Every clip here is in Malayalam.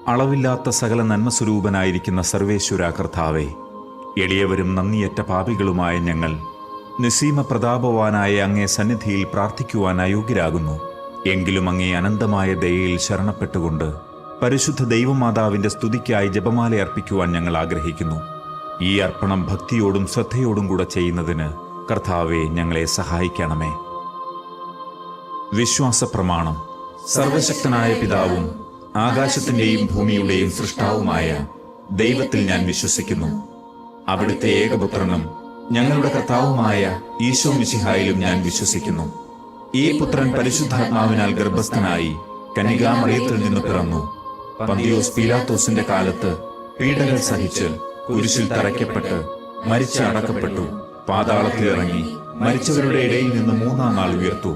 അളവില്ലാത്ത സകല നന്മസ്വരൂപനായിരിക്കുന്ന സർവേശ്വര കർത്താവേ, എളിയവരും നന്ദിയറ്റ പാപികളുമായ ഞങ്ങൾ നിസ്സീമ പ്രതാപവാനായ അങ്ങേ സന്നിധിയിൽ പ്രാർത്ഥിക്കുവാൻ അയോഗ്യരാകുന്നു. എങ്കിലും അങ്ങേ അനന്തമായ ദയയിൽ ശരണപ്പെട്ടുകൊണ്ട് പരിശുദ്ധ ദൈവമാതാവിന്റെ സ്തുതിക്കായി ജപമാല അർപ്പിക്കുവാൻ ഞങ്ങൾ ആഗ്രഹിക്കുന്നു. ഈ അർപ്പണം ഭക്തിയോടും ശ്രദ്ധയോടും കൂടെ ചെയ്യുന്നതിന് കർത്താവെ ഞങ്ങളെ സഹായിക്കണമേ. വിശ്വാസ പ്രമാണം. സർവശക്തനായ പിതാവും ആകാശത്തിന്റെയും ഭൂമിയുടെയും സൃഷ്ടാവുമായ ദൈവത്തിൽ ഞാൻ വിശ്വസിക്കുന്നു. അവിടുത്തെ ഏകപുത്രനും ഞങ്ങളുടെ കർത്താവുമായ ഈശോ മിശിഹായിലും ഞാൻ വിശ്വസിക്കുന്നു. ഈ പുത്രൻ പരിശുദ്ധാത്മാവിനാൽ ഗർഭസ്ഥനായി കന്യകാമറിയത്തിൽ നിന്ന് പിറന്നു. പന്തിയോസ് പീലാത്തോസിന്റെ കാലത്ത് പീഡകൾ സഹിച്ച് കുരിശിൽ തറയ്ക്കപ്പെട്ട് മരിച്ച് അടക്കപ്പെട്ടു. പാതാളത്തിലിറങ്ങി മരിച്ചവരുടെ ഇടയിൽ നിന്ന് മൂന്നാം നാൾ ഉയർത്തു.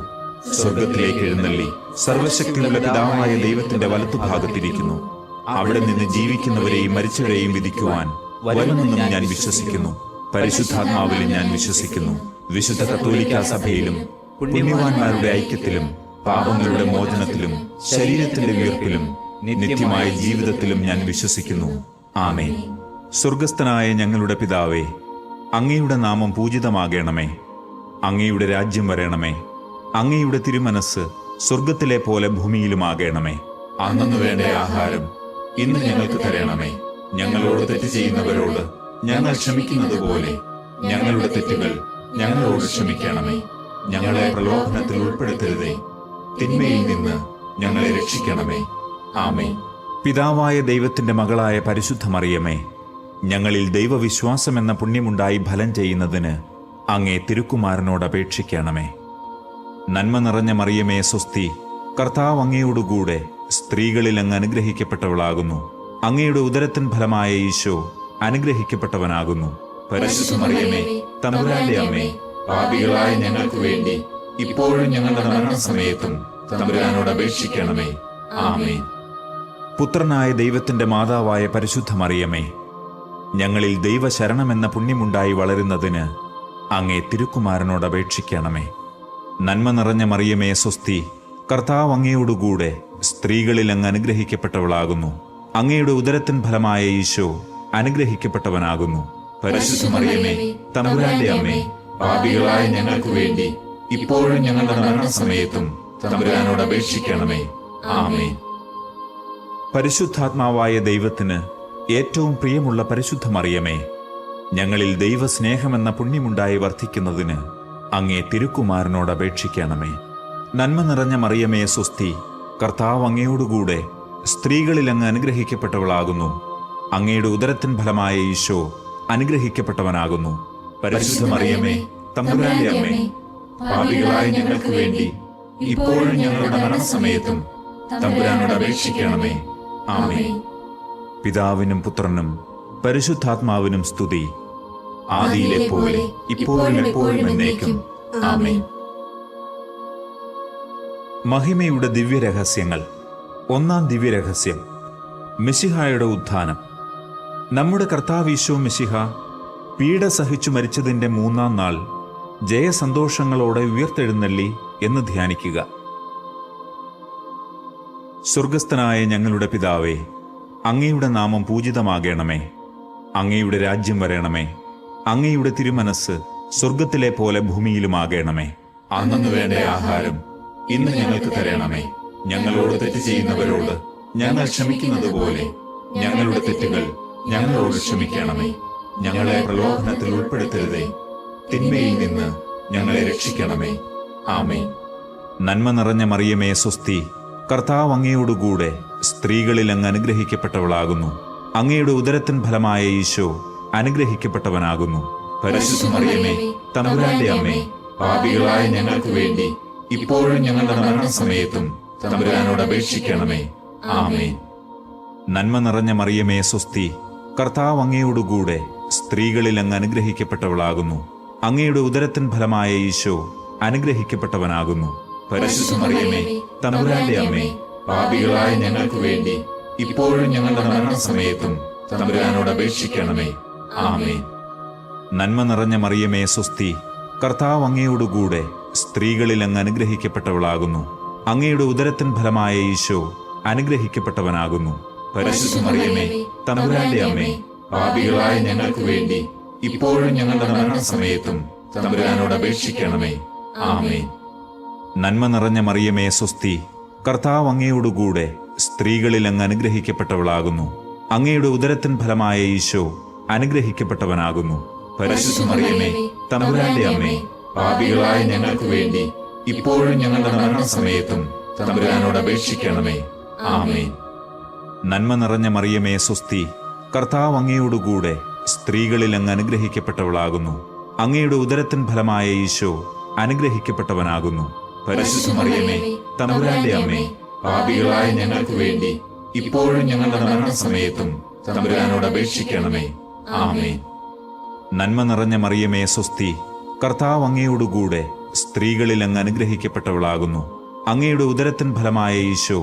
സ്വർഗത്തിലേക്ക് എഴുന്നള്ളി സർവശക്തിയുള്ള പിതാവായ ദൈവത്തിന്റെ വലത്തുഭാഗത്തിരിക്കുന്നു. അവിടെ നിന്ന് ജീവിക്കുന്നവരെയും മരിച്ചവരെയും വിധിക്കുവാൻ വരുമെന്നും ഞാൻ വിശ്വസിക്കുന്നു. പരിശുദ്ധാത്മാവിലും ഞാൻ വിശ്വസിക്കുന്നു. വിശുദ്ധ കത്തോലിക്കാ സഭയിലും പുണ്യവാന്മാരുടെ ഐക്യത്തിലും പാപങ്ങളുടെ മോചനത്തിലും ശരീരത്തിന്റെ ഉയർപ്പിലും നിത്യമായ ജീവിതത്തിലും ഞാൻ വിശ്വസിക്കുന്നു. ആമേൻ. സ്വർഗസ്ഥനായ ഞങ്ങളുടെ പിതാവേ, അങ്ങയുടെ നാമം പൂജിതമാകണമേ. അങ്ങയുടെ രാജ്യം വരണമേ. അങ്ങയുടെ തിരുമനസ് സ്വർഗത്തിലെ പോലെ ഭൂമിയിലുമാകണമേ. അന്നു വേണ്ട ആഹാരം ഇന്ന് ഞങ്ങൾക്ക് തരണമേ. ഞങ്ങളോട് തെറ്റ് ചെയ്യുന്നവരോട് ഞങ്ങൾ ക്ഷമിക്കുന്നത് പോലെ ഞങ്ങളുടെ തെറ്റുകൾ ഞങ്ങളോട് ക്ഷമിക്കണമേ. ഞങ്ങളെ പ്രലോഭനത്തിൽ ഉൾപ്പെടുത്തരുതേ, തിന്മയിൽ നിന്ന് ഞങ്ങളെ രക്ഷിക്കണമേ. ആമേൻ. പിതാവായ ദൈവത്തിന്റെ മകളായ പരിശുദ്ധ മറിയമേ, ഞങ്ങളിൽ ദൈവവിശ്വാസമെന്ന പുണ്യമുണ്ടായി ഫലം ചെയ്യുന്നതിന് അങ്ങേ തിരുക്കുമാരനോട് അപേക്ഷിക്കണമേ. നന്മ നിറഞ്ഞ മറിയമേ സ്വസ്തി, കർത്താവ് അങ്ങയോടുകൂടെ സ്ത്രീകളിൽ അങ്ങ് അനുഗ്രഹിക്കപ്പെട്ടവളാകുന്നു. അങ്ങയുടെ ഉദരത്തിൻ ഫലമായ ഈശോ അനുഗ്രഹിക്കപ്പെട്ടവനാകുന്നു. പരിശുദ്ധ മറിയമേ, തമ്പുരാന്റെ അമ്മേ, പാപികളായ ഞങ്ങൾക്ക് വേണ്ടി ഇപ്പോഴും ഞങ്ങളുടെ മരണസമയത്തും തമ്പുരാനോട് അപേക്ഷിക്കണമേ. ആമേൻ. പുത്രനായ ദൈവത്തിന്റെ മാതാവായ പരിശുദ്ധ മറിയമേ, ഞങ്ങളിൽ ദൈവശരണമെന്ന പുണ്യമുണ്ടായി വളരുന്നതിന് അങ്ങേ തിരുക്കുമാരനോട് അപേക്ഷിക്കണമേ. നന്മ നിറഞ്ഞ മറിയമേ സ്വസ്തി, കർത്താവ് അങ്ങയോടുകൂടെ സ്ത്രീകളിൽ അങ്ങ് അനുഗ്രഹിക്കപ്പെട്ടവളാകുന്നു. അങ്ങയുടെ ഉദരത്തിൻ ഫലമായ ഈശോ അനുഗ്രഹിക്കപ്പെട്ടവനാകുന്നു. പരിശുദ്ധ മറിയമേ, തമ്പുരാന്റെ അമ്മേ, പാപികളായ ഞങ്ങൾക്ക് വേണ്ടി ഇപ്പോഴും ഞങ്ങളുടെ മരണസമയത്തും തമ്പുരാനോട് അപേക്ഷിക്കണമേ. ആമേൻ. പരിശുദ്ധാത്മാവായ ദൈവത്തിന് ഏറ്റവും പ്രിയമുള്ള പരിശുദ്ധ മറിയമേ, ഞങ്ങളിൽ ദൈവസ്നേഹമെന്ന പുണ്യമുണ്ടായി വർദ്ധിക്കുന്നതിന് അങ്ങേ തിരുക്കുമാരനോട് അപേക്ഷിക്കണമേ. നന്മ നിറഞ്ഞ മറിയമേ സ്വസ്തി, കർത്താവ് അങ്ങയോടുകൂടെ സ്ത്രീകളിൽ അങ്ങ് അനുഗ്രഹിക്കപ്പെട്ടവളാകുന്നു. അങ്ങയുടെ ഉദരത്തിൻ ഫലമായ ഈശോ അനുഗ്രഹിക്കപ്പെട്ടവനാകുന്നു. പരിശുദ്ധ മറിയമേ, തമ്പുരാന്റെ അമ്മേ, പാപികളായ ഞങ്ങൾക്ക് വേണ്ടി ഇപ്പോഴും ഞങ്ങളുടെ മരണസമയത്തും തമ്പുരാനോട് അപേക്ഷിക്കണമേ. ആമേൻ. പിതാവിനും പുത്രനും പരിശുദ്ധാത്മാവിനും സ്തുതി, ആദിയിലെ പോലെ ഇപ്പോഴും എപ്പോഴും എന്നേക്കും. ആമേൻ. മഹിമയുടെ ദിവ്യരഹസ്യങ്ങൾ. ഒന്നാം ദിവ്യരഹസ്യം, മിശിഹായുടെ ഉത്ഥാനം. നമ്മുടെ കർത്താവ് ഈശോ മിശിഹ പീഡ സഹിച്ചു മരിച്ചതിൻ്റെ മൂന്നാം നാൾ ജയസന്തോഷങ്ങളോടെ ഉയർത്തെഴുന്നള്ളി എന്ന് ധ്യാനിക്കുക. സ്വർഗസ്ഥനായ ഞങ്ങളുടെ പിതാവേ, അങ്ങയുടെ നാമം പൂജിതമാകണമേ. അങ്ങയുടെ രാജ്യം വരണമേ. അങ്ങയുടെ തിരുമനസ് സ്വർഗത്തിലെ പോലെ ഭൂമിയിലുമാകണമേ. അന്നു വേണ്ട ആഹാരം ഇന്ന് ഞങ്ങൾക്ക് തരണമേ. ഞങ്ങളോട് തെറ്റ് ചെയ്യുന്നവരോട് ഞങ്ങൾ ക്ഷമിക്കുന്നത് പോലെ ഞങ്ങളുടെ തെറ്റുകൾ ഞങ്ങളോട് ക്ഷമിക്കണമേ. ഞങ്ങളെ പ്രലോഭനത്തിൽ ഉൾപ്പെടുത്തരുതേ, തിന്മയിൽ നിന്ന് ഞങ്ങളെ രക്ഷിക്കണമേ. ആമേൻ. നന്മ നിറഞ്ഞ മറിയമേ സ്വസ്തി, കർത്താവ് അങ്ങയോടുകൂടെ സ്ത്രീകളിൽ അങ്ങ് അനുഗ്രഹിക്കപ്പെട്ടവളാകുന്നു. അങ്ങയുടെ ഉദരത്തിൻ ഫലമായ ഈശോ അനുഗ്രഹിക്കപ്പെട്ടവനാകുന്നു. പരിശുദ്ധ മറിയമേ, തമ്പുരാന്റെ അമ്മേ, പാപികളായ ഞങ്ങൾക്ക് വേണ്ടി ഇപ്പോഴും ഞങ്ങളുടെ മരണസമയത്തും തമ്പുരാനോട് അപേക്ഷിക്കണമേ. ആമേൻ. നന്മ നിറഞ്ഞ മറിയമേ സ്വസ്തി, കർത്താവ് അങ്ങയോടുകൂടെ സ്ത്രീകളിൽ അങ്ങ് അനുഗ്രഹിക്കപ്പെട്ടവളാകുന്നു. അങ്ങയുടെ ഉദരത്തിൻ ഫലമായ ഈശോ അനുഗ്രഹിക്കപ്പെട്ടവനാകുന്നു. പരിശുദ്ധ മറിയമേ, തമ്പുരാന്റെ അമ്മേ, പാപികളായ ഞങ്ങൾക്ക് വേണ്ടി ഇപ്പോഴും ഞങ്ങളുടെ മരണസമയത്തും തമ്പുരാനോട് അപേക്ഷിക്കണമേ. ആമേൻ. നന്മ നിറഞ്ഞ മറിയമേ സ്വസ്തി, കർത്താവ് അങ്ങയോടുകൂടെ സ്ത്രീകളിൽ അങ്ങ് അനുഗ്രഹിക്കപ്പെട്ടവളാകുന്നു. അങ്ങയുടെ ഉദരത്തിൻ ഫലമായ ഈശോ അനുഗ്രഹിക്കപ്പെട്ടവനാകുന്നു. പരിശുദ്ധ മറിയമേ തമ്പുരാന്റെ അമ്മേ, പാപികളായ ഞങ്ങൾക്ക് വേണ്ടി ഇപ്പോഴും ഞങ്ങളുടെ മരണസമയത്തും തമ്പുരാനോട് അപേക്ഷിക്കണമേ. ആമേൻ. നന്മ നിറഞ്ഞ മറിയമേ സ്വസ്തി, കർത്താവ് അങ്ങയോടുകൂടെ സ്ത്രീകളിൽ അങ്ങ് അനുഗ്രഹിക്കപ്പെട്ടവളാകുന്നു. അങ്ങയുടെ ഉദരത്തിൻ ഫലമായ ഈശോ അനുഗ്രഹിക്കപ്പെട്ടവനാകുന്നു. പരിശുദ്ധ മറിയമേ തമ്പുരാന്റെ അമ്മേ, പാപികളായ ഞങ്ങൾക്ക് വേണ്ടി ഇപ്പോഴും ഞങ്ങളുടെ മരണസമയത്തും തമ്പുരാനോട് അപേക്ഷിക്കണമേ. ആമേൻ. നന്മ നിറഞ്ഞ മറിയമേ സ്വസ്തി, കർത്താവ് അങ്ങയോടുകൂടെ സ്ത്രീകളിൽ അങ്ങ് അനുഗ്രഹിക്കപ്പെട്ടവളാകുന്നു. അങ്ങയുടെ ഉദരത്തിൻ ഫലമായ ഈശോ അനുഗ്രഹിക്കപ്പെട്ടവനാകുന്നു. പരിശുദ്ധ മറിയമേ തമ്പുരാന്റെ അമ്മേ, പാപികളായ ഞങ്ങൾക്ക് വേണ്ടി ഇപ്പോഴും ഞങ്ങളുടെ മരണസമയത്തും തമ്പുരാനോട് അപേക്ഷിക്കണമേ. ആമേൻ. നന്മ നിറഞ്ഞ മറിയമേ സ്വസ്തി, കർത്താവ് അങ്ങയോടുകൂടെ സ്ത്രീകളിൽ അങ്ങ് അനുഗ്രഹിക്കപ്പെട്ടവളാകുന്നു. അങ്ങയുടെ ഉദരത്തിൻ ഫലമായ ഈശോ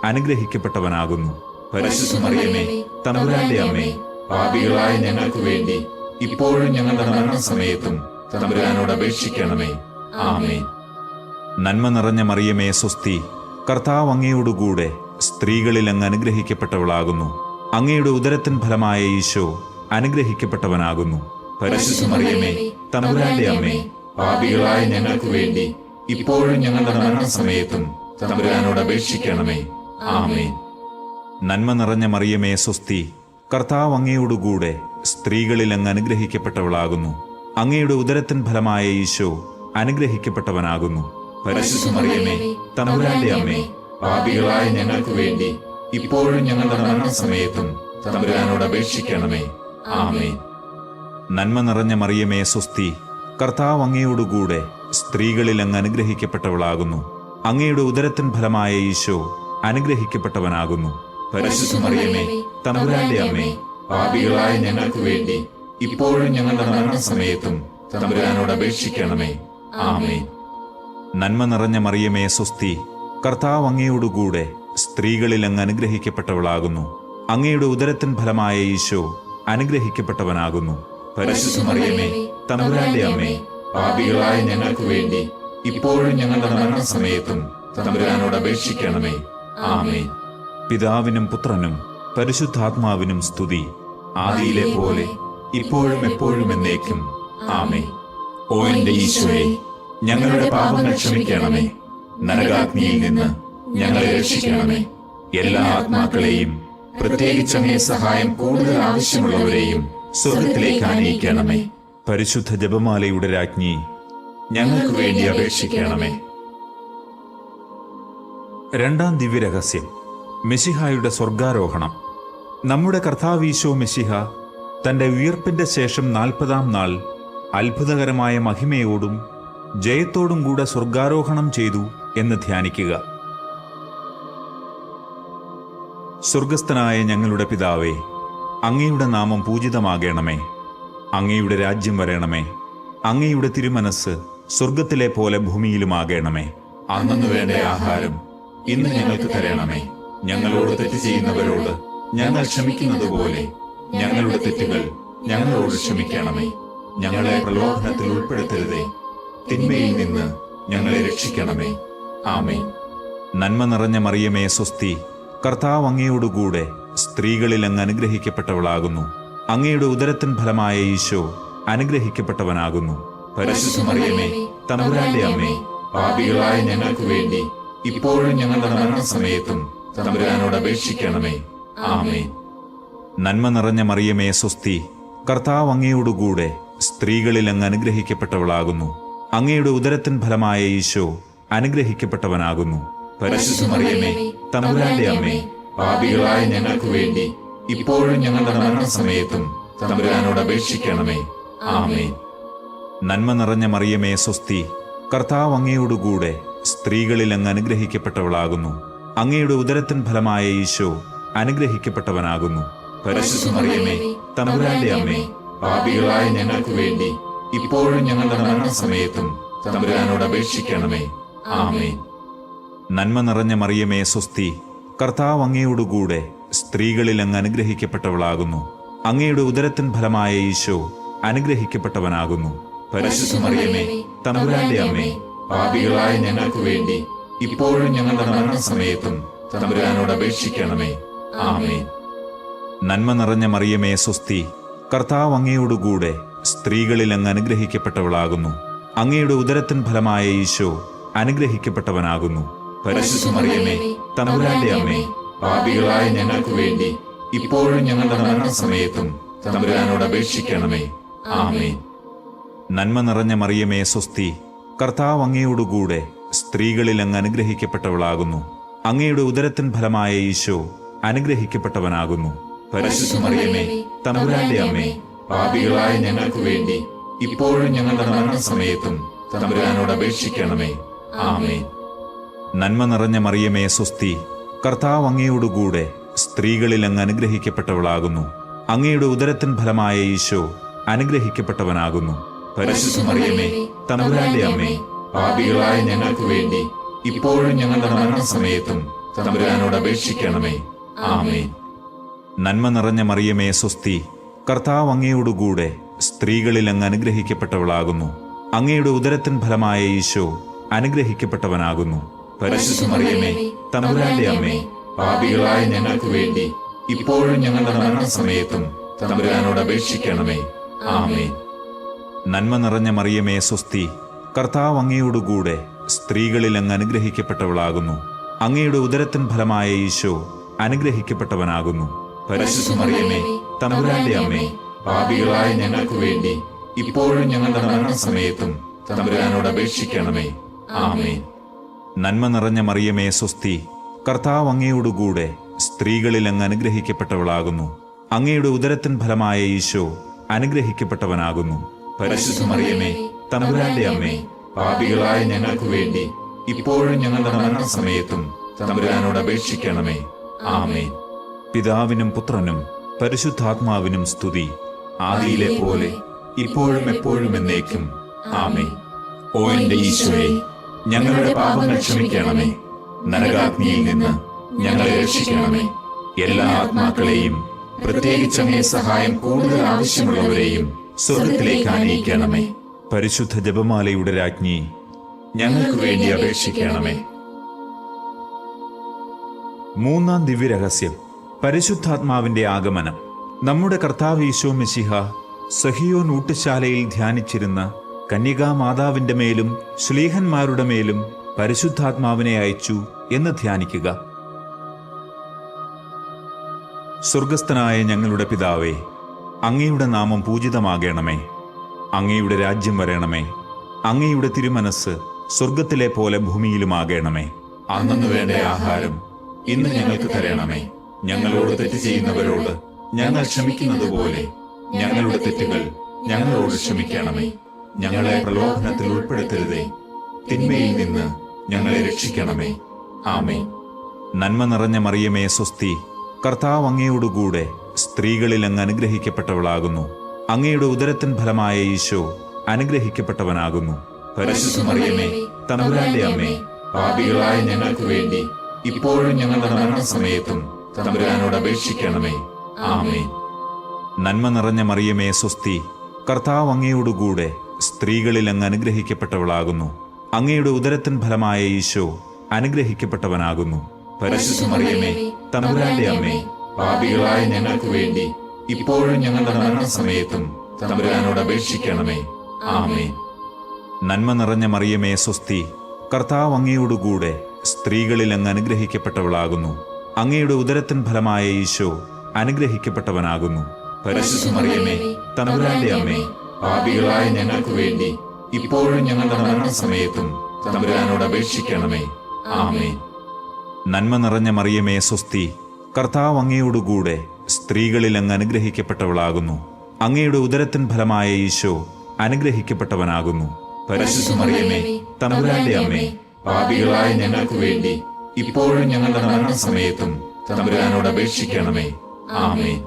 അനുഗ്രഹിക്കപ്പെട്ടവനാകുന്നു. പരിശുദ്ധ മറിയമേ തമ്പുരാന്റെ അമ്മേ, പാപികളായ ഞങ്ങൾക്ക് വേണ്ടി ഇപ്പോഴും ഞങ്ങളുടെ മരണസമയത്തും തമ്പുരാനോട് അപേക്ഷിക്കണമേ. ആമേൻ. നന്മ നിറഞ്ഞ മറിയമേ സ്വസ്തി, കർത്താവ് അങ്ങയോടുകൂടെ സ്ത്രീകളിൽ അങ്ങ് അനുഗ്രഹിക്കപ്പെട്ടവളാകുന്നു. അങ്ങയുടെ ഉദരത്തിൻ ഫലമായ ഈശോ അനുഗ്രഹിക്കപ്പെട്ടവനാകുന്നു. പരിശുദ്ധ മറിയമേ തമ്പുരാന്റെ അമ്മേ, പാപികളായ ഞങ്ങൾക്ക് വേണ്ടി ഇപ്പോഴും ഞങ്ങളുടെ മരണസമയത്തും തമ്പുരാനോട് അപേക്ഷിക്കണമേ. ആമേൻ. നന്മ നിറഞ്ഞ മറിയമേ സ്വസ്തി, കർത്താവ് അങ്ങയോടുകൂടെ സ്ത്രീകളിൽ അങ്ങ് അനുഗ്രഹിക്കപ്പെട്ടവളാകുന്നു. അങ്ങയുടെ ഉദരത്തിൻ ഫലമായ ഈശോ അനുഗ്രഹിക്കപ്പെട്ടവനാകുന്നു. പരിശുദ്ധ മറിയമേ തമ്പുരാന്റെ അമ്മേ, പാപികളായ ഞങ്ങൾക്ക് വേണ്ടി ഇപ്പോഴും ഞങ്ങളുടെ മരണസമയത്തും തമ്പുരാനോട് അപേക്ഷിക്കണമേ. ആമേൻ. നന്മ നിറഞ്ഞ മറിയമേ സ്വസ്തി, കർത്താവ് അങ്ങയോടുകൂടെ സ്ത്രീകളിൽ അങ്ങ് അനുഗ്രഹിക്കപ്പെട്ടവളാകുന്നു. അങ്ങയുടെ ഉദരത്തിൻ ഫലമായ ഈശോ അനുഗ്രഹിക്കപ്പെട്ടവനാകുന്നു. പരിശുദ്ധ മറിയമേ തമ്പുരാന്റെ അമ്മേ, പാപികളായ ഞങ്ങൾക്ക് വേണ്ടി ഇപ്പോഴും ഞങ്ങളുടെ മരണസമയത്തും തമ്പുരാനോട് അപേക്ഷിക്കണമേ. ആമേൻ. നന്മ നിറഞ്ഞ മറിയമേ സ്വസ്തി, കർത്താവ് അങ്ങയോടുകൂടെ സ്ത്രീകളിൽ അങ്ങ് അനുഗ്രഹിക്കപ്പെട്ടവളാകുന്നു. അങ്ങയുടെ ഉദരത്തിൻ ഫലമായ ഈശോ അനുഗ്രഹിക്കപ്പെട്ടവനാകുന്നു. പരിശുദ്ധ മറിയമേ തമ്പുരാന്റെ അമ്മേ, പാപികളായ ഞങ്ങൾക്ക് വേണ്ടി ഇപ്പോഴും ഞങ്ങളുടെ മരണസമയത്തും തമ്പുരാനോട് അപേക്ഷിക്കണമേ. ആമേൻ. പിതാവിനും പുത്രനും പരിശുദ്ധാത്മാവിനും സ്തുതി, ആദിയിലെ പോലെ ഇപ്പോഴും എപ്പോഴും എന്നേക്കും. ആമേൻ. ഓ എന്റെ ഈശോയെ, ഞങ്ങളുടെ പാപങ്ങൾ ക്ഷമിക്കണമേ. നരകാഗ്നിയിൽ നിന്ന് ഞങ്ങളെ രക്ഷിക്കണമേ. എല്ലാ ആത്മാക്കളെയും, പ്രത്യേകിച്ച് അങ്ങേ സഹായം കൂടുതൽ ആവശ്യമുള്ളവരെയും സ്വർഗത്തിലേക്ക് ആനയിക്കണമേ. പരിശുദ്ധ ജപമാലയുടെ രാജ്ഞി, ഞങ്ങൾക്ക് വേണ്ടി അപേക്ഷിക്കണമേ. രണ്ടാം ദിവ്യരഹസ്യം, മെശിഹായുടെ സ്വർഗാരോഹണം. നമ്മുടെ കർത്താവീശോ മെശിഹ തന്റെ ഉയർപ്പിന്റെ ശേഷം 40-ാം നാൾ അത്ഭുതകരമായ മഹിമയോടും ജയത്തോടും കൂടെ സ്വർഗാരോഹണം ചെയ്തു എന്ന് ധ്യാനിക്കുക. സ്വർഗസ്ഥനായ ഞങ്ങളുടെ പിതാവേ, അങ്ങയുടെ നാമം പൂജിതമാകണമേ. അങ്ങയുടെ രാജ്യം വരണമേ. അങ്ങയുടെ തിരുമനസ് സ്വർഗത്തിലെ പോലെ ഭൂമിയിലുമാകണമേ. അന്നു വേണ്ട ആഹാരം ഇന്ന് ഞങ്ങൾക്ക് തരണമേ. ഞങ്ങളോട് തെറ്റ് ചെയ്യുന്നവരോട് ഞങ്ങൾ ക്ഷമിക്കുന്നത് പോലെ ഞങ്ങളുടെ തെറ്റുകൾ ഞങ്ങളോട് ക്ഷമിക്കണമേ. ഞങ്ങളെ പ്രലോഭനത്തിൽ ഉൾപ്പെടുത്തരുതേ, തിന്മയിൽ നിന്ന് ഞങ്ങളെ രക്ഷിക്കണമേ. ആമേൻ. നന്മ നിറഞ്ഞ മറിയമേ സ്വസ്തി, കർത്താവ് അങ്ങയോടുകൂടെ സ്ത്രീകളിൽ അങ്ങ് അനുഗ്രഹിക്കപ്പെട്ടവളാകുന്നു. അങ്ങയുടെ ഉദരത്തിൻ ഫലമായ ഈശോ അനുഗ്രഹിക്കപ്പെട്ടവനാകുന്നു. പരിശുദ്ധ മറിയമേ തമ്പുരാന്റെ അമ്മേ, പാപികളായ ഞങ്ങൾക്ക് വേണ്ടി ഇപ്പോഴും ഞങ്ങളുടെ മരണസമയത്തും തമ്പുരാനോട് അപേക്ഷിക്കണമേ. ആമേൻ. നന്മ നിറഞ്ഞ മറിയമേ സ്വസ്തി, കർത്താവ് അങ്ങയോടുകൂടെ സ്ത്രീകളിൽ അങ്ങ് അനുഗ്രഹിക്കപ്പെട്ടവളാകുന്നു. അങ്ങയുടെ ഉദരത്തിൻ ഫലമായ ഈശോ അനുഗ്രഹിക്കപ്പെട്ടവനാകുന്നു. പരിശുദ്ധ മറിയമേ തമ്പുരാന്റെ അമ്മേ, പാപികളായ ഞങ്ങൾക്ക് വേണ്ടി ഇപ്പോഴും ഞങ്ങളുടെ മരണസമയത്തും തമ്പുരാനോട് അപേക്ഷിക്കണമേ. ആമേൻ. നന്മ നിറഞ്ഞ മറിയമേ സ്വസ്തി, കർത്താവ് അങ്ങയോടുകൂടെ സ്ത്രീകളിൽ അങ്ങ് അനുഗ്രഹിക്കപ്പെട്ടവളാകുന്നു. അങ്ങയുടെ ഉദരത്തിൻ ഫലമായ ഈശോ അനുഗ്രഹിക്കപ്പെട്ടവനാകുന്നു. പരിശുദ്ധ മറിയമേ തമ്പുരാന്റെ അമ്മേ, പാപികളായ ഞങ്ങൾക്ക് വേണ്ടി ഇപ്പോഴും ഞങ്ങളുടെ മരണസമയത്തും തമ്പുരാനോട് അപേക്ഷിക്കണമേ. ആമേൻ. നന്മ നിറഞ്ഞ മറിയമേ സ്വസ്തി, കർത്താവ് അങ്ങയോടുകൂടെ സ്ത്രീകളിൽ അങ്ങ് അനുഗ്രഹിക്കപ്പെട്ടവളാകുന്നു. അങ്ങയുടെ ഉദരത്തിൻ ഫലമായ ഈശോ അനുഗ്രഹിക്കപ്പെട്ടവനാകുന്നു. പരിശുദ്ധ മറിയമേ തമ്പുരാന്റെ അമ്മേ, പാപികളായ ഞങ്ങൾക്ക് വേണ്ടി ഇപ്പോഴും ഞങ്ങളുടെ മരണസമയത്തും തമ്പുരാനോട് അപേക്ഷിക്കണമേ. ആമേൻ. നന്മ നിറഞ്ഞ മറിയമേ സ്വസ്തി, കർത്താവ് അങ്ങയോടുകൂടെ സ്ത്രീകളിൽ അങ്ങ് അനുഗ്രഹിക്കപ്പെട്ടവളാകുന്നു. അങ്ങയുടെ ഉദരത്തിൻ ഫലമായ ഈശോ അനുഗ്രഹിക്കപ്പെട്ടവനാകുന്നു. പരിശുദ്ധ മറിയമേ, തമ്പുരാന്റെ അമ്മേ, പാപികളായ ഞങ്ങൾക്ക് വേണ്ടി ഇപ്പോഴും ഞങ്ങളുടെ മരണസമയത്തും തമ്പുരാനോട് അപേക്ഷിക്കണമേ. ആമേൻ. നന്മ നിറഞ്ഞ മറിയമേ സ്വസ്തി, കർത്താവ് അങ്ങയോടുകൂടെ സ്ത്രീകളിൽ അങ്ങ് അനുഗ്രഹിക്കപ്പെട്ടവളാകുന്നു. അങ്ങയുടെ ഉദരത്തിൻ ഫലമായ ഈശോ അനുഗ്രഹിക്കപ്പെട്ടവനാകുന്നു. പരിശുദ്ധ മറിയമേ, തമ്പുരാന്റെ അമ്മേ, പാപികളായ ഞങ്ങൾക്ക് വേണ്ടി ഇപ്പോഴും ഞങ്ങളുടെ മരണസമയത്തും തമ്പുരാനോട് അപേക്ഷിക്കണമേ. ആമേൻ. നന്മ നിറഞ്ഞ മറിയമേ സ്വസ്തി, കർത്താവ് അങ്ങയോടുകൂടെ സ്ത്രീകളിൽ അങ്ങ് അനുഗ്രഹിക്കപ്പെട്ടവളാകുന്നു. അങ്ങയുടെ ഉദരത്തിൻ ഫലമായ ഈശോ അനുഗ്രഹിക്കപ്പെട്ടവനാകുന്നു. പരിശുദ്ധ മറിയമേ, തമ്പുരാന്റെ അമ്മേ, പാപികളായ ഞങ്ങൾക്ക് വേണ്ടി ഇപ്പോഴും ഞങ്ങളുടെ മരണസമയത്തും തമ്പുരാനോട് അപേക്ഷിക്കണമേ. ആമേൻ. നന്മ നിറഞ്ഞ മറിയമേ സ്വസ്തി, കർത്താവ് അങ്ങയോടുകൂടെ സ്ത്രീകളിൽ അങ്ങ് അനുഗ്രഹിക്കപ്പെട്ടവളാകുന്നു. അങ്ങയുടെ ഉദരത്തിൻ ഫലമായ ഈശോ അനുഗ്രഹിക്കപ്പെട്ടവനാകുന്നു. പരിശുദ്ധ മറിയമേ, തമ്പുരാന്റെ അമ്മേ, പാപികളായ ഞങ്ങൾക്ക് വേണ്ടി ഇപ്പോഴും ഞങ്ങളുടെ മരണസമയത്തും തമ്പുരാനോട് അപേക്ഷിക്കണമേ. ആമേൻ. നന്മ നിറഞ്ഞ മറിയമേ സ്വസ്തി, കർത്താവ് അങ്ങയോടുകൂടെ സ്ത്രീകളിൽ അങ്ങ് അനുഗ്രഹിക്കപ്പെട്ടവളാകുന്നു. അങ്ങയുടെ ഉദരത്തിൻ ഫലമായ ഈശോ അനുഗ്രഹിക്കപ്പെട്ടവനാകുന്നു. പരിശുദ്ധ മറിയമേ, തമ്പുരാന്റെ അമ്മേ, പാപികളായ ഞങ്ങൾക്ക് വേണ്ടി ഇപ്പോഴും ഞങ്ങളുടെ മരണസമയത്തും തമ്പുരാനോട് അപേക്ഷിക്കണമേ. ആമേൻ. നന്മ നിറഞ്ഞ മറിയമേ സ്വസ്തി, കർത്താവ് അങ്ങയോടുകൂടെ സ്ത്രീകളിൽ അങ്ങ് അനുഗ്രഹിക്കപ്പെട്ടവളാകുന്നു. അങ്ങയുടെ ഉദരത്തിൻ ഫലമായ ഈശോ അനുഗ്രഹിക്കപ്പെട്ടവനാകുന്നു. പരിശുദ്ധ മറിയമേ, തമ്പുരാന്റെ അമ്മേ, പാപികളായ ഞങ്ങൾക്ക് വേണ്ടി ഇപ്പോഴും ഞങ്ങളുടെ മരണസമയത്തും തമ്പുരാനോട് അപേക്ഷിക്കണമേ. ആമേൻ. പിതാവിനും പുത്രനും പരിശുദ്ധാത്മാവിനും സ്തുതി, ആദിയിലെ പോലെ ഇപ്പോഴും എപ്പോഴും എന്നേക്കും. ആമേൻ. ഓ എന്റെ ഈശോയെ, ഞങ്ങളുടെ പാപങ്ങൾ ക്ഷമിക്കണമേ. നരകാഗ്നിയിൽ നിന്ന് ഞങ്ങളെ രക്ഷിക്കണമേ. എല്ലാ ആത്മാക്കളെയും, പ്രത്യേകിച്ച് അങ്ങേ സഹായം കൂടുതൽ ആവശ്യമുള്ളവരെയും സ്വർഗ്ഗത്തിലേക്ക് ആനയിക്കണമേ. പരിശുദ്ധ ജപമാലയുടെ രാജ്ഞി, ഞങ്ങൾക്ക് വേണ്ടി അപേക്ഷിക്കണമേ. മൂന്നാം ദിവ്യരഹസ്യം, പരിശുദ്ധാത്മാവിന്റെ ആഗമനം. നമ്മുടെ കർത്താവ് ഈശോ മിശിഹ സഹിയോൻ ഊട്ടുശാലയിൽ ധ്യാനിച്ചിരുന്ന കന്യകാമാതാവിന്റെ മേലും ശ്ലീഹന്മാരുടെ മേലും പരിശുദ്ധാത്മാവിനെ അയച്ചു എന്ന് ധ്യാനിക്കുക. സ്വർഗസ്ഥനായ ഞങ്ങളുടെ പിതാവേ, അങ്ങയുടെ നാമം പൂജിതമാകണമേ. അങ്ങയുടെ രാജ്യം വരണമേ. അങ്ങയുടെ തിരുമനസ് സ്വർഗത്തിലെ പോലെ ഭൂമിയിലുമാകണമേ. അന്നു വേണ്ട ആഹാരം ഇന്ന് ഞങ്ങൾക്ക് തരണമേ. ഞങ്ങളോട് തെറ്റ് ചെയ്യുന്നവരോട് ഞങ്ങൾ ക്ഷമിക്കുന്നത് പോലെ ഞങ്ങളുടെ തെറ്റുകൾ ഞങ്ങളോട് ക്ഷമിക്കണമേ. ഞങ്ങളെ പ്രലോഭനത്തിൽ ഉൾപ്പെടുത്തരുതേ, തിന്മയിൽ നിന്ന് ഞങ്ങളെ രക്ഷിക്കണമേ. ആമേൻ. നന്മ നിറഞ്ഞ മറിയമേ സ്വസ്തി, കർത്താവ് അങ്ങയോടുകൂടെ സ്ത്രീകളിൽ അങ്ങ് അനുഗ്രഹിക്കപ്പെട്ടവളാകുന്നു. അങ്ങയുടെ ഉദരത്തിൻ ഫലമായ ഈശോ അനുഗ്രഹിക്കപ്പെട്ടവനാകുന്നു. പരിശുദ്ധ മറിയമേ, തമ്പുരാന്റെ അമ്മേ, പാപികളായ ഞങ്ങൾക്ക് വേണ്ടി ഇപ്പോഴും ഞങ്ങളുടെ മരണസമയത്തും തമ്പുരാനോട് അപേക്ഷിക്കണമേ. ആമേൻ. നന്മ നിറഞ്ഞ മറിയമേ സ്വസ്തി, കർത്താവ് അങ്ങയോടുകൂടെ സ്ത്രീകളിൽ അങ്ങ് അനുഗ്രഹിക്കപ്പെട്ടവളാകുന്നു. അങ്ങയുടെ ഉദരത്തിൻ ഫലമായ ഈശോ അനുഗ്രഹിക്കപ്പെട്ടവനാകുന്നു. പരിശുദ്ധ മറിയമേ, തമ്പുരാന്റെ അമ്മേ, പാപികളായ ഞങ്ങൾക്ക് വേണ്ടി ഇപ്പോഴും ഞങ്ങളുടെ മരണസമയത്തും തമ്പുരാനോട് അപേക്ഷിക്കണമേ. ആമേൻ. നന്മ നിറഞ്ഞ മറിയമേ സ്വസ്തി, കർത്താവ് അങ്ങയോടുകൂടെ സ്ത്രീകളിൽ അങ്ങ് അനുഗ്രഹിക്കപ്പെട്ടവളാകുന്നു. അങ്ങയുടെ ഉദരത്തിൻ ഫലമായ ഈശോ അനുഗ്രഹിക്കപ്പെട്ടവനാകുന്നു. പരിശുദ്ധ മറിയമേ, തമ്പുരാന്റെ അമ്മേ, പാപികളായ ഞങ്ങൾക്ക് വേണ്ടി ഇപ്പോഴും ഞങ്ങളുടെ മരണസമയത്തും തമ്പുരാനോട് അപേക്ഷിക്കണമേ. ആമേൻ. നന്മ നിറഞ്ഞ മറിയമേ സ്വസ്തി, കർത്താവ് അങ്ങയോടുകൂടെ സ്ത്രീകളിൽ അങ്ങ് അനുഗ്രഹിക്കപ്പെട്ടവളാകുന്നു. അങ്ങയുടെ ഉദരത്തിൻ ഫലമായ ഈശോ അനുഗ്രഹിക്കപ്പെട്ടവനാകുന്നു. പരിശുദ്ധ മറിയമേ, തമ്പുരാന്റെ അമ്മേ, പാപികളായ ഞങ്ങൾക്ക് വേണ്ടി ഇപ്പോഴും ഞങ്ങളുടെ മരണസമയത്തും തമ്പുരാനോട് അപേക്ഷിക്കണമേ. ആമേൻ.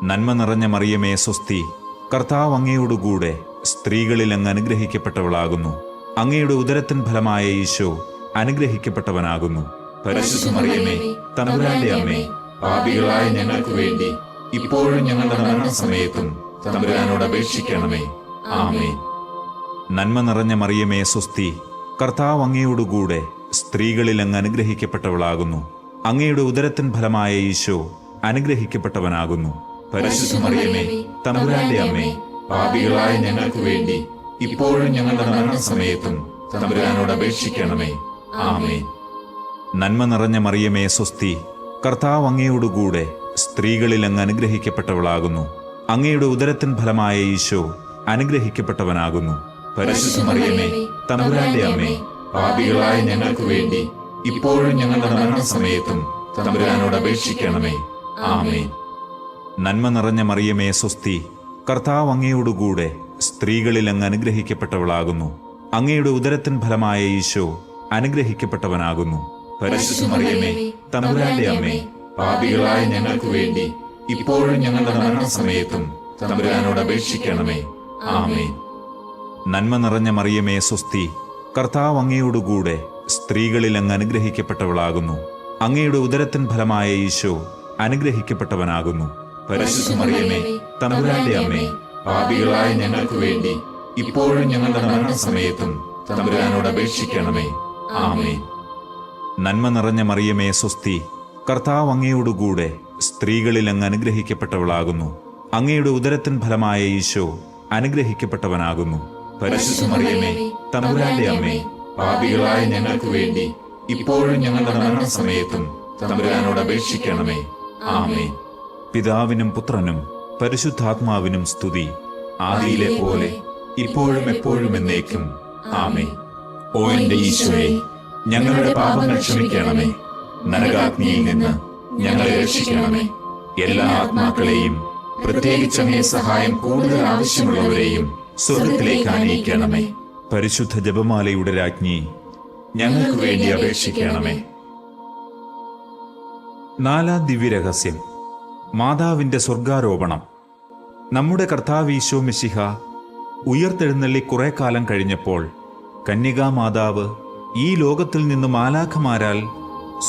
നന്മ നിറഞ്ഞ മറിയമേ സ്വസ്തി, കർത്താവ് അങ്ങയോടുകൂടെ സ്ത്രീകളിൽ അങ്ങ് അനുഗ്രഹിക്കപ്പെട്ടവളാകുന്നു. അങ്ങയുടെ ഉദരത്തിൻ ഫലമായ ഈശോ അനുഗ്രഹിക്കപ്പെട്ടവനാകുന്നു. പരിശുദ്ധ മറിയമേ, തമ്പുരാന്റെ അമ്മേ, പാപികളായ ഞങ്ങൾക്ക് വേണ്ടി ഇപ്പോഴും ഞങ്ങളുടെ മരണസമയത്തും തമ്പുരാനോട് അപേക്ഷിക്കണമേ. ആമേൻ. നന്മ നിറഞ്ഞ മറിയമേ സ്വസ്തി, കർത്താവ് അങ്ങയോടുകൂടെ സ്ത്രീകളിൽ അങ്ങ് അനുഗ്രഹിക്കപ്പെട്ടവളാകുന്നു. അങ്ങയുടെ ഉദരത്തിൻ ഫലമായ ഈശോ അനുഗ്രഹിക്കപ്പെട്ടവനാകുന്നു. പരിശുദ്ധ മറിയമേ, തമ്പുരാന്റെ അമ്മേ, പാപികളായ ഞങ്ങൾക്ക് വേണ്ടി ഇപ്പോഴും ഞങ്ങളുടെ മരണസമയത്തും തമ്പുരാനോട് അപേക്ഷിക്കണമേ. ആമേൻ. നന്മ നിറഞ്ഞ മറിയമേ, സ്വസ്തി. കർത്താവ് അങ്ങയോടുകൂടെ സ്ത്രീകളിൽ അങ്ങ് അനുഗ്രഹിക്കപ്പെട്ടവളാകുന്നു. അങ്ങയുടെ ഉദരത്തിൻ ഫലമായ ഈശോ അനുഗ്രഹിക്കപ്പെട്ടവനാകുന്നു. പരിശുദ്ധ മറിയമേ, തമ്പുരാന്റെ അമ്മേ, പാപികളായ ഞങ്ങൾക്ക് വേണ്ടി ഇപ്പോഴും ഞങ്ങളുടെ മരണസമയത്തും തമ്പുരാനോട് അപേക്ഷിക്കണമേ. ആമേൻ. നന്മ നിറഞ്ഞ മറിയമേ, സ്വസ്തി. കർത്താവ് അങ്ങയോടുകൂടെ സ്ത്രീകളിൽ അങ്ങ് അനുഗ്രഹിക്കപ്പെട്ടവളാകുന്നു. അങ്ങയുടെ ഉദരത്തിൻ ഫലമായ ഈശോ അനുഗ്രഹിക്കപ്പെട്ടവനാകുന്നു. പരിശുദ്ധ മറിയമേ, തമ്പുരാന്റെ അമ്മേ, പാപികളായ ഞങ്ങൾക്ക് വേണ്ടി ഇപ്പോഴും ഞങ്ങളുടെ മരണസമയത്തും തമ്പുരാനോട് അപേക്ഷിക്കണമേ. ആമേൻ. നന്മ നിറഞ്ഞ മറിയമേ, സ്വസ്തി. കർത്താവ് അങ്ങയോടുകൂടെ സ്ത്രീകളിൽ അങ്ങ് അനുഗ്രഹിക്കപ്പെട്ടവളാകുന്നു. അങ്ങയുടെ ഉദരത്തിൻ ഫലമായ ഈശോ അനുഗ്രഹിക്കപ്പെട്ടവനാകുന്നു. പരിശുദ്ധ മറിയമേ, തമ്പുരാന്റെ അമ്മേ, പാപികളായ ഞങ്ങൾക്ക് വേണ്ടി ഇപ്പോഴും ഞങ്ങളുടെ മരണസമയത്തും തമ്പുരാനോട് അപേക്ഷിക്കണമേ. ആമേൻ. നന്മ നിറഞ്ഞ മറിയമേ, സ്വസ്തി. കർത്താവ് അങ്ങയോടുകൂടെ സ്ത്രീകളിൽ അങ്ങ് അനുഗ്രഹിക്കപ്പെട്ടവളാകുന്നു. അങ്ങയുടെ ഉദരത്തിൻ ഫലമായ ഈശോ അനുഗ്രഹിക്കപ്പെട്ടവനാകുന്നു. പരിശുദ്ധ മറിയമേ, തമ്പുരാന്റെ അമ്മേ, പാപികളായ ഞങ്ങൾക്ക് വേണ്ടി ഇപ്പോഴും ഞങ്ങളുടെ മരണസമയത്തും തമ്പുരാനോട് അപേക്ഷിക്കണമേ. ആമേൻ. പിതാവിനും പുത്രനും പരിശുദ്ധാത്മാവിനും സ്തുതി. ആദിയിലെ പോലെ ഇപ്പോഴും എപ്പോഴും എന്നേക്കും. ആമേൻ. ഓ എന്റെ ഈശോയെ, ഞങ്ങളുടെ പാപങ്ങൾ ക്ഷമിക്കണമേ. നരകാഗ്നിയിൽ നിന്ന് ഞങ്ങളെ രക്ഷിക്കണമേ. എല്ലാ ആത്മാക്കളെയും, പ്രത്യേകിച്ച് അങ്ങേ സഹായം കൂടുതൽ ആവശ്യമുള്ളവരെയും സ്വർഗത്തിലേക്ക് ആനയിക്കണമേ. പരിശുദ്ധ ജപമാലയുടെ രാജ്ഞി, ഞങ്ങൾക്ക് വേണ്ടി അപേക്ഷിക്കണമേ. നാലാം ദിവ്യരഹസ്യം, മാതാവിന്റെ സ്വർഗാരോപണം. നമ്മുടെ കർത്താവ് ഈശോ മിശിഹ ഉയർത്തെഴുന്നള്ളി കുറെ കാലം കഴിഞ്ഞപ്പോൾ കന്യകാമാതാവ് ഈ ലോകത്തിൽ നിന്ന് മാലാഖമാരാൽ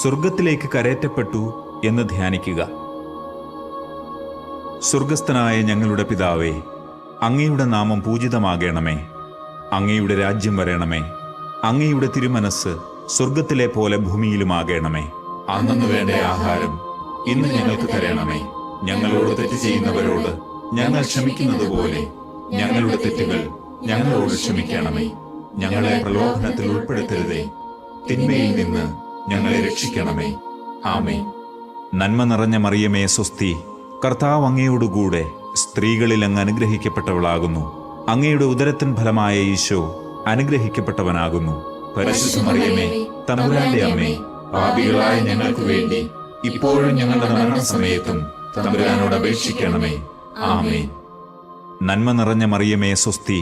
സ്വർഗത്തിലേക്ക് കരേറ്റപ്പെട്ടു എന്ന് ധ്യാനിക്കുക. സ്വർഗസ്ഥനായ ഞങ്ങളുടെ പിതാവേ, അങ്ങയുടെ നാമം പൂജിതമാകണമേ. അങ്ങയുടെ രാജ്യം വരണമേ. അങ്ങയുടെ തിരുമനസ് സ്വർഗത്തിലെ പോലെ ഭൂമിയിലുമാകണമേ. അന്നു വേണ്ട ആഹാരം ഇന്ന് ഞങ്ങൾക്ക് തരണമേ. ഞങ്ങളോട് തെറ്റ് ചെയ്യുന്നവരോട് ഞങ്ങൾ ക്ഷമിക്കുന്നത് പോലെ ഞങ്ങളുടെ തെറ്റുകൾ ഞങ്ങളോട് ക്ഷമിക്കണമേ. ഞങ്ങളെ പ്രലോഭനത്തിൽ ഉൾപ്പെടുത്തരുതേ, തിന്മയിൽ നിന്ന് ഞങ്ങളെ രക്ഷിക്കണമേ. ആമേൻ. നന്മ നിറഞ്ഞ മറിയമേ, സ്വസ്തി. കർത്താവ് അങ്ങയോടുകൂടെ സ്ത്രീകളിൽ അങ്ങ് അനുഗ്രഹിക്കപ്പെട്ടവളാകുന്നു. അങ്ങയുടെ ഉദരത്തിൻ ഫലമായ ഈശോ അനുഗ്രഹിക്കപ്പെട്ടവനാകുന്നു. പരിശുദ്ധ മറിയമേ, തമ്പുരാന്റെ അമ്മേ, പാപികളായ ഞങ്ങൾക്ക് വേണ്ടി ഇപ്പോഴും ഞങ്ങളുടെ മരണസമയത്തും തമ്പുരാനോട് അപേക്ഷിക്കണമേ. ആമേൻ. നന്മ നിറഞ്ഞ മറിയമേ, സ്വസ്തി.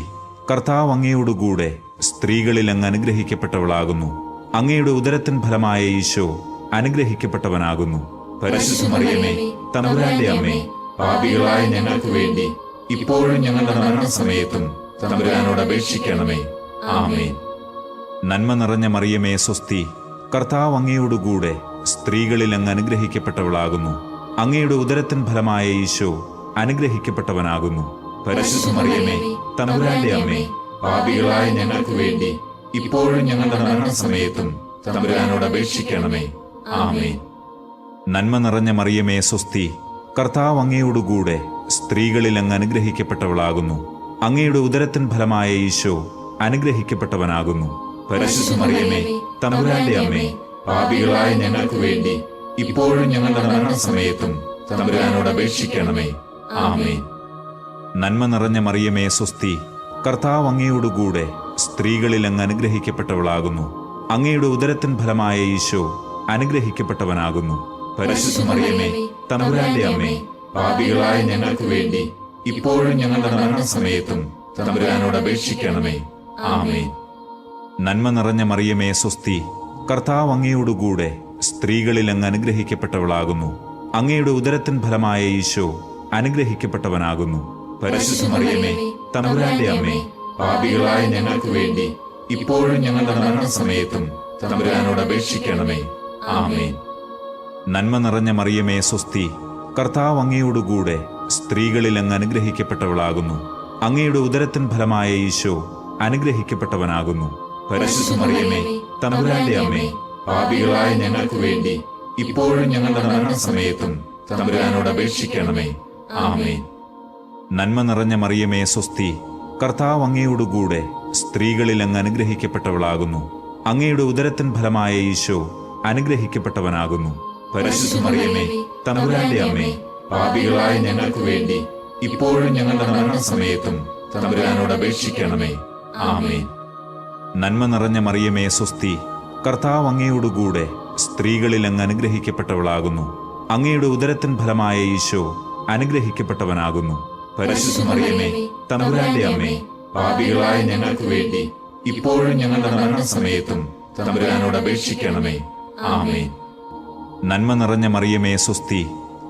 കർത്താവ് അങ്ങയോടുകൂടെ സ്ത്രീകളിൽ അങ്ങ് അനുഗ്രഹിക്കപ്പെട്ടവളാകുന്നു. അങ്ങയുടെ ഉദരത്തിൻ ഫലമായ ഈശോ അനുഗ്രഹിക്കപ്പെട്ടവനാകുന്നു. പരിശുദ്ധ മറിയമേ, തമ്പുരാന്റെ അമ്മേ, പാപികളായ ഞങ്ങൾക്ക് വേണ്ടി ഇപ്പോഴും ഞങ്ങളുടെ മരണസമയത്തും തമ്പുരാനോട് അപേക്ഷിക്കണമേ. ആമേൻ. നന്മ നിറഞ്ഞ മറിയമേ, സ്വസ്തി. കർത്താവ് അങ്ങയോടുകൂടെ സ്ത്രീകളിൽ അങ്ങ് അനുഗ്രഹിക്കപ്പെട്ടവളാകുന്നു. അങ്ങയുടെ ഉദരത്തിൻ ഫലമായ ഈശോ അനുഗ്രഹിക്കപ്പെട്ടവനാകുന്നു. പരിശുദ്ധ മറിയമേ, തമ്പുരാന്റെ അമ്മേ, പാപികളായ ഞങ്ങൾക്ക് വേണ്ടി ഇപ്പോഴും ഞങ്ങളുടെ മരണസമയത്തും തമ്പുരാനോട് അപേക്ഷിക്കണമേ. ആമേൻ. നന്മ നിറഞ്ഞ മറിയമേ, സ്വസ്തി. കർത്താവ് അങ്ങയോടുകൂടെ സ്ത്രീകളിൽ അങ്ങ് അനുഗ്രഹിക്കപ്പെട്ടവളാകുന്നു. അങ്ങയുടെ ഉദരത്തിൻ ഫലമായ ഈശോ അനുഗ്രഹിക്കപ്പെട്ടവനാകുന്നു. പരിശുദ്ധ മറിയമേ, തമ്പുരാന്റെ അമ്മേ, പാപികളായ ഞങ്ങൾക്ക് വേണ്ടി ഇപ്പോഴും ഞങ്ങളുടെ മരണസമയത്തും തമ്പുരാനോട് അപേക്ഷിക്കണമേ. ആമേൻ. നന്മ നിറഞ്ഞ മറിയമേ, സ്വസ്തി. കർത്താവ് അങ്ങയോടുകൂടെ സ്ത്രീകളിൽ അങ്ങ് അനുഗ്രഹിക്കപ്പെട്ടവളാകുന്നു. അങ്ങയുടെ ഉദരത്തിൻ ഫലമായ ഈശോ അനുഗ്രഹിക്കപ്പെട്ടവനാകുന്നു. പരിശുദ്ധ മറിയമേ, തമ്പുരാന്റെ അമ്മേ, പാപികളായ ഞങ്ങൾക്ക് വേണ്ടി ഇപ്പോഴും ഞങ്ങളുടെ മരണസമയത്തും തമ്പുരാനോട് അപേക്ഷിക്കണമേ. ആമേൻ. നന്മ നിറഞ്ഞ മറിയമേ, സ്വസ്തി. കർത്താവ് അങ്ങയോടുകൂടെ സ്ത്രീകളിൽ അങ്ങ് അനുഗ്രഹിക്കപ്പെട്ടവളാകുന്നു. അങ്ങയുടെ ഉദരത്തിൻ ഫലമായ ഈശോ അനുഗ്രഹിക്കപ്പെട്ടവനാകുന്നു. പരിശുദ്ധ മറിയമേ, തമ്പുരാന്റെ അമ്മേ, പാപികളായ ഞങ്ങൾക്ക് വേണ്ടി ഇപ്പോഴും ഞങ്ങളുടെ മരണസമയത്തും തമ്പുരാനോട് അപേക്ഷിക്കണമേ. ആമേൻ. നന്മ നിറഞ്ഞ മറിയമേ, സ്വസ്തി. കർത്താവ് അങ്ങയോടുകൂടെ സ്ത്രീകളിൽ അങ്ങ് അനുഗ്രഹിക്കപ്പെട്ടവളാകുന്നു. അങ്ങയുടെ ഉദരത്തിൻ ഫലമായ ഈശോ അനുഗ്രഹിക്കപ്പെട്ടവനാകുന്നു. പരിശുദ്ധ മറിയമേ, തമ്പുരാന്റെ അമ്മേ, പാപികളായ ഞങ്ങൾക്ക് വേണ്ടി ഇപ്പോഴും ഞങ്ങളുടെ മരണസമയത്തും തമ്പുരാനോട് അപേക്ഷിക്കണമേ. ആമേൻ. നന്മ നിറഞ്ഞ മറിയമേ സ്വസ്തി, കർത്താവ് അങ്ങയോടുകൂടെ സ്ത്രീകളിൽ അങ്ങ് അനുഗ്രഹിക്കപ്പെട്ടവളാകുന്നു. അങ്ങയുടെ ഉദരത്തിൻ ഫലമായ ഈശോ അനുഗ്രഹിക്കപ്പെട്ടവനാകുന്നു. പരിശുദ്ധ മറിയമേ, തമ്പുരാന്റെ അമ്മേ, പാപികളായ ഞങ്ങൾക്ക് വേണ്ടി ഇപ്പോഴും ഞങ്ങളുടെ മരണസമയത്തും തമ്പുരാനോട് അപേക്ഷിക്കണമേ. ആമേൻ. നന്മ നിറഞ്ഞ മറിയമേ സ്വസ്തി, കർത്താവ് അങ്ങയോടുകൂടെ സ്ത്രീകളിൽ അങ്ങ് അനുഗ്രഹിക്കപ്പെട്ടവളാകുന്നു. അങ്ങയുടെ ഉദരത്തിൻ ഫലമായ ഈശോ അനുഗ്രഹിക്കപ്പെട്ടവനാകുന്നു. പരിശുദ്ധ മറിയമേ, തമ്പുരാന്റെ അമ്മേ, പാപികളായ ഞങ്ങൾക്ക് വേണ്ടി ഇപ്പോഴും ഞങ്ങളുടെ മരണസമയത്തും തമ്പുരാനോട് അപേക്ഷിക്കണമേ. ആമേൻ. നന്മ നിറഞ്ഞ മറിയമേ സ്വസ്തി,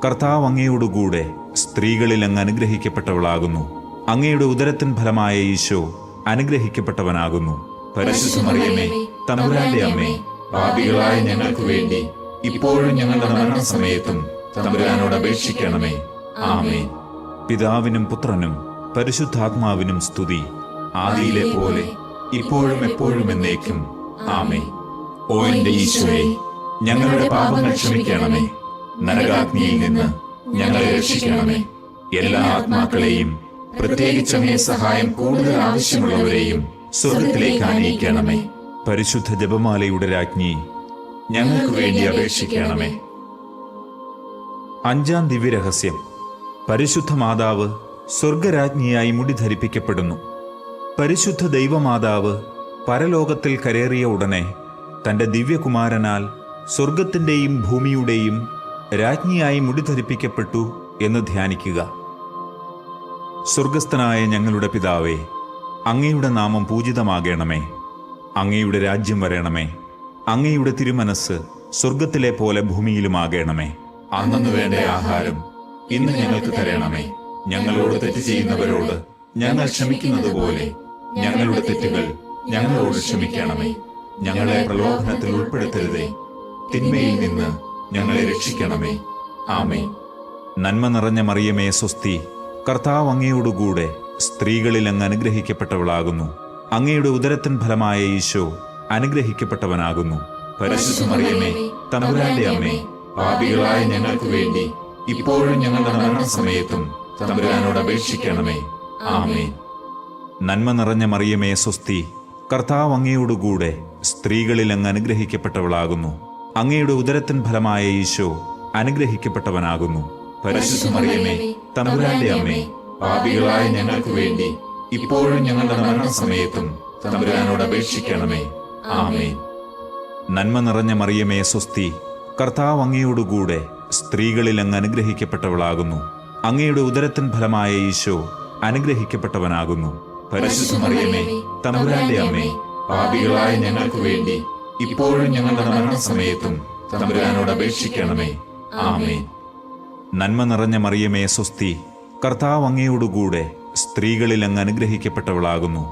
കർത്താവ് അങ്ങയോടുകൂടെ സ്ത്രീകളിൽ അങ്ങ് അനുഗ്രഹിക്കപ്പെട്ടവളാകുന്നു. അങ്ങയുടെ ഉദരത്തിൻ ഫലമായ ഈശോ അനുഗ്രഹിക്കപ്പെട്ടവനാകുന്നു. പരിശുദ്ധ മറിയമേ, തമ്പുരാന്റെ അമ്മേ, പാപികളായ ഞങ്ങൾക്ക് വേണ്ടി ഇപ്പോഴും ഞങ്ങളുടെ മരണസമയത്തും തമ്പുരാനോട് അപേക്ഷിക്കണമേ. ആമേൻ. പിതാവിനും പുത്രനും പരിശുദ്ധാത്മാവിനും സ്തുതി, ആദിയിലെ പോലെ ഇപ്പോഴും എപ്പോഴും എന്നേക്കും. ആമേൻ. ഓ എന്റെ ഈശോയെ, ഞങ്ങളുടെ പാപങ്ങൾ ക്ഷമിക്കണമേ. നരകാഗ്നിയിൽ നിന്ന് ഞങ്ങളെ രക്ഷിക്കണമേ. എല്ലാ ആത്മാക്കളെയും, പ്രത്യേകിച്ച് അങ്ങേ സഹായം കൂടുതൽ ആവശ്യമുള്ളവരെയും സ്വർഗത്തിലേക്ക് ആനയിക്കണമേ. പരിശുദ്ധ ജപമാലയുടെ രാജ്ഞി, ഞങ്ങൾക്ക് വേണ്ടി അപേക്ഷിക്കണമേ. അഞ്ചാം ദിവ്യരഹസ്യം. പരിശുദ്ധ മാതാവ് സ്വർഗരാജ്ഞിയായി മുടി ധരിപ്പിക്കപ്പെടുന്നു. പരിശുദ്ധ ദൈവമാതാവ് പരലോകത്തിൽ കരേറിയ ഉടനെ തന്റെ ദിവ്യകുമാരനാൽ സ്വർഗത്തിന്റെയും ഭൂമിയുടെയും രാജ്ഞിയായി മുടി ധരിപ്പിക്കപ്പെട്ടു എന്ന് ധ്യാനിക്കുക. സ്വർഗസ്ഥനായ ഞങ്ങളുടെ പിതാവേ, അങ്ങയുടെ നാമം പൂജിതമാകണമേ. അങ്ങയുടെ രാജ്യം വരണമേ. അങ്ങയുടെ തിരുമനസ് സ്വർഗത്തിലെ പോലെ ഭൂമിയിലുമാകണമേ. അന്നു വേണ്ട ആഹാരം ഇന്ന് ഞങ്ങൾക്ക് തരണമേ. ഞങ്ങളോട് തെറ്റ് ചെയ്യുന്നവരോട് ഞങ്ങൾ ക്ഷമിക്കുന്നത് പോലെ ഞങ്ങളുടെ തെറ്റുകൾ ഞങ്ങളോട് ക്ഷമിക്കണമേ. ഞങ്ങളെ പ്രലോഭനത്തിൽ ഉൾപ്പെടുത്തരുതേ, തിന്മയിൽ നിന്ന് ഞങ്ങളെ രക്ഷിക്കണമേ. ആമേൻ. നന്മ നിറഞ്ഞ മറിയമേ സ്വസ്തി, കർത്താവ് അങ്ങയോടുകൂടെ സ്ത്രീകളിൽ അങ്ങ് അനുഗ്രഹിക്കപ്പെട്ടവളാകുന്നു. അങ്ങയുടെ ഉദരത്തിൻ ഫലമായ ഈശോ അനുഗ്രഹിക്കപ്പെട്ടവനാകുന്നു. പരിശുദ്ധ മറിയമേ, തമ്പുരാന്റെ അമ്മേ, പാപികളായ ഞങ്ങൾക്ക് വേണ്ടി ഇപ്പോഴും ഞങ്ങളുടെ മരണസമയത്തും തമ്പുരാനോട് അപേക്ഷിക്കണമേ. ആമേൻ. നന്മ നിറഞ്ഞ മറിയമേ സ്വസ്തി, കർത്താവ് അങ്ങയോടുകൂടെ സ്ത്രീകളിൽ അങ്ങ് അനുഗ്രഹിക്കപ്പെട്ടവളാകുന്നു. അങ്ങയുടെ ഉദരത്തിൻ ഫലമായ ഈശോ അനുഗ്രഹിക്കപ്പെട്ടവനാകുന്നു. പരിശുദ്ധ മറിയമേ, തമ്പുരാന്റെ അമ്മേ, പാപികളായ ഞങ്ങൾക്ക് വേണ്ടി ഇപ്പോഴും ഞങ്ങളുടെ മരണസമയത്തും തമ്പുരാനോട് അപേക്ഷിക്കണമേ. ആമേൻ. നന്മ നിറഞ്ഞ മറിയമേ സ്വസ്തി, കർത്താവ് അങ്ങയോടുകൂടെ സ്ത്രീകളിൽ അങ്ങ് അനുഗ്രഹിക്കപ്പെട്ടവളാകുന്നു. അങ്ങയുടെ ഉദരത്തിൻ ഫലമായ ഈശോ അനുഗ്രഹിക്കപ്പെട്ടവനാകുന്നു. പരിശുദ്ധ മറിയമേ, തമ്പുരാന്റെ അമ്മേ, പാപികളായ ഞങ്ങൾക്ക് വേണ്ടി ഇപ്പോഴും ഞങ്ങളുടെ മരണസമയത്തും തമ്പുരാനോട് അപേക്ഷിക്കണമേ. ആമേൻ. നന്മ നിറഞ്ഞ മറിയമേ സ്വസ്തി, കർത്താവ് അങ്ങയോടുകൂടെ സ്ത്രീകളിൽ അങ്ങ് അനുഗ്രഹിക്കപ്പെട്ടവളാകുന്നു.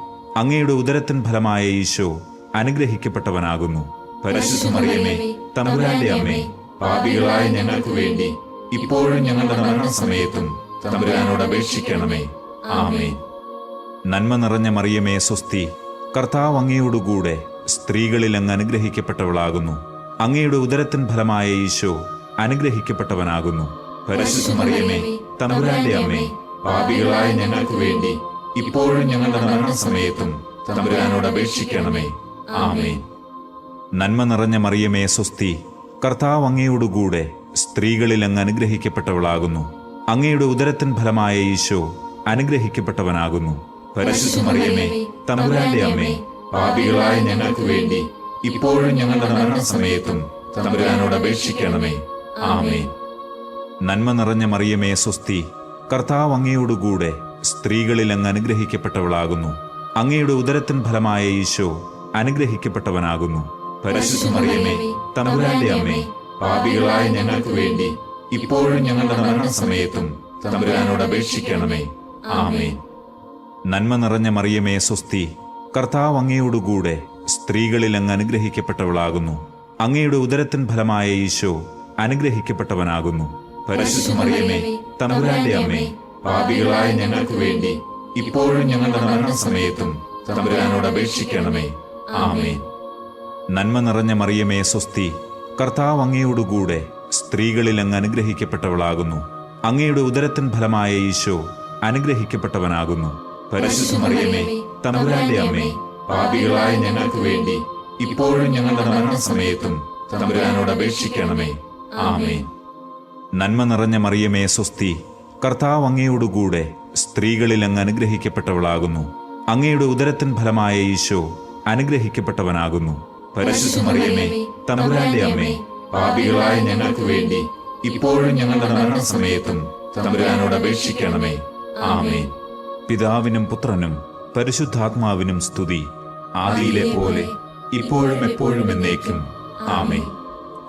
അങ്ങയുടെ ഉദരത്തിൻ ഫലമായ ഈശോ അനുഗ്രഹിക്കപ്പെട്ടവനാകുന്നു. പരിശുദ്ധ മറിയമേ, തമ്പുരാന്റെ അമ്മേ, പാപികളായ ഞങ്ങൾക്ക് വേണ്ടി ഇപ്പോഴും ഞങ്ങളുടെ മരണസമയത്തും തമ്പുരാനോട് അപേക്ഷിക്കണമേ. ആമേൻ. നന്മ നിറഞ്ഞ മറിയമേ സ്വസ്തി, കർത്താവ് അങ്ങയോടുകൂടെ സ്ത്രീകളിൽ അങ്ങ് അനുഗ്രഹിക്കപ്പെട്ടവളാകുന്നു. അങ്ങയുടെ ഉദരത്തിൻ ഫലമായ ഈശോ അനുഗ്രഹിക്കപ്പെട്ടവനാകുന്നു. പരിശുദ്ധ മറിയമേ, തമ്പുരാന്റെ അമ്മേ, പാപികളായ ഞങ്ങൾക്ക് വേണ്ടി ഇപ്പോഴും ഞങ്ങളുടെ മരണസമയത്തും തമ്പുരാനോട് അപേക്ഷിക്കണമേ. ആമേൻ. നന്മ നിറഞ്ഞ മറിയമേ സ്വസ്തി, കർത്താവ് അങ്ങയോടുകൂടെ സ്ത്രീകളിൽ അങ്ങ് അനുഗ്രഹിക്കപ്പെട്ടവളാകുന്നു. അങ്ങയുടെ ഉദരത്തിൻ ഫലമായ ഈശോ അനുഗ്രഹിക്കപ്പെട്ടവനാകുന്നു. പരിശുദ്ധ മറിയമേ, തമ്പുരാന്റെ അമ്മേ, പാപികളായ ഞങ്ങൾക്ക് വേണ്ടി ഇപ്പോഴും ഞങ്ങളുടെ മരണസമയത്തും തമ്പുരാനോട് അപേക്ഷിക്കണമേ. ആമേൻ. നന്മ നിറഞ്ഞ മറിയമേ സ്വസ്തി, കർത്താവ് അങ്ങയോടുകൂടെ സ്ത്രീകളിൽ അങ്ങ് അനുഗ്രഹിക്കപ്പെട്ടവളാകുന്നു. അങ്ങയുടെ ഉദരത്തിൻ ഫലമായ ഈശോ അനുഗ്രഹിക്കപ്പെട്ടവനാകുന്നു. പരിശുദ്ധ മറിയമേ, തമ്പുരാന്റെ അമ്മേ, പാപികളായ ഞങ്ങൾക്ക് വേണ്ടി ഇപ്പോഴും ഞങ്ങളുടെ മരണസമയത്തും തമ്പുരാനോട് അപേക്ഷിക്കണമേ. ആമേൻ. നന്മ നിറഞ്ഞ മറിയമേ സ്വസ്തി, കർത്താവ് അങ്ങയോടുകൂടെ സ്ത്രീകളിൽ അങ്ങ് അനുഗ്രഹിക്കപ്പെട്ടവളാകുന്നു. അങ്ങയുടെ ഉദരത്തിൻ ഫലമായ ഈശോ അനുഗ്രഹിക്കപ്പെട്ടവനാകുന്നു. പരിശുദ്ധ മറിയമേ, തമ്പുരാന്റെ അമ്മേ, പാപികളായ ഞങ്ങൾക്ക് വേണ്ടി ഇപ്പോഴും ഞങ്ങളുടെ മരണസമയത്തും തമ്പുരാനോട് അപേക്ഷിക്കണമേ. ആമേൻ. നന്മ നിറഞ്ഞ മറിയമേ സ്വസ്തി, കർത്താവ് അങ്ങയോടുകൂടെ സ്ത്രീകളിൽ അങ്ങ് അനുഗ്രഹിക്കപ്പെട്ടവളാകുന്നു. അങ്ങയുടെ ഉദരത്തിൻ ഫലമായ ഈശോ അനുഗ്രഹിക്കപ്പെട്ടവനാകുന്നു. പരിശുദ്ധ മറിയമേ, തമ്പുരാന്റെ അമ്മേ, പാപികളായ ഞങ്ങൾക്ക് വേണ്ടി ഇപ്പോഴും ഞങ്ങളുടെ മരണസമയത്തും തമ്പുരാനോട് അപേക്ഷിക്കണമേ. ആമേൻ. നന്മ നിറഞ്ഞ മറിയമേ സ്വസ്തി, കർത്താവ് അങ്ങയോടുകൂടെ സ്ത്രീകളിൽ അങ്ങ് അനുഗ്രഹിക്കപ്പെട്ടവളാകുന്നു. അങ്ങയുടെ ഉദരത്തിൻ ഫലമായ ഈശോ അനുഗ്രഹിക്കപ്പെട്ടവനാകുന്നു. പരിശുദ്ധ മറിയമേ, തമ്പുരാന്റെ അമ്മേ, പാപികളായ ഞങ്ങൾക്ക് വേണ്ടി ഇപ്പോഴും ഞങ്ങളുടെ മരണസമയത്തും തമ്പുരാനോട് അപേക്ഷിക്കണമേ. ആമേൻ. പിതാവിനും പുത്രനും പരിശുദ്ധാത്മാവിനും സ്തുതി, ആദിയിലെ പോലെ ഇപ്പോഴും എപ്പോഴും എന്നേക്കും. ആമേൻ.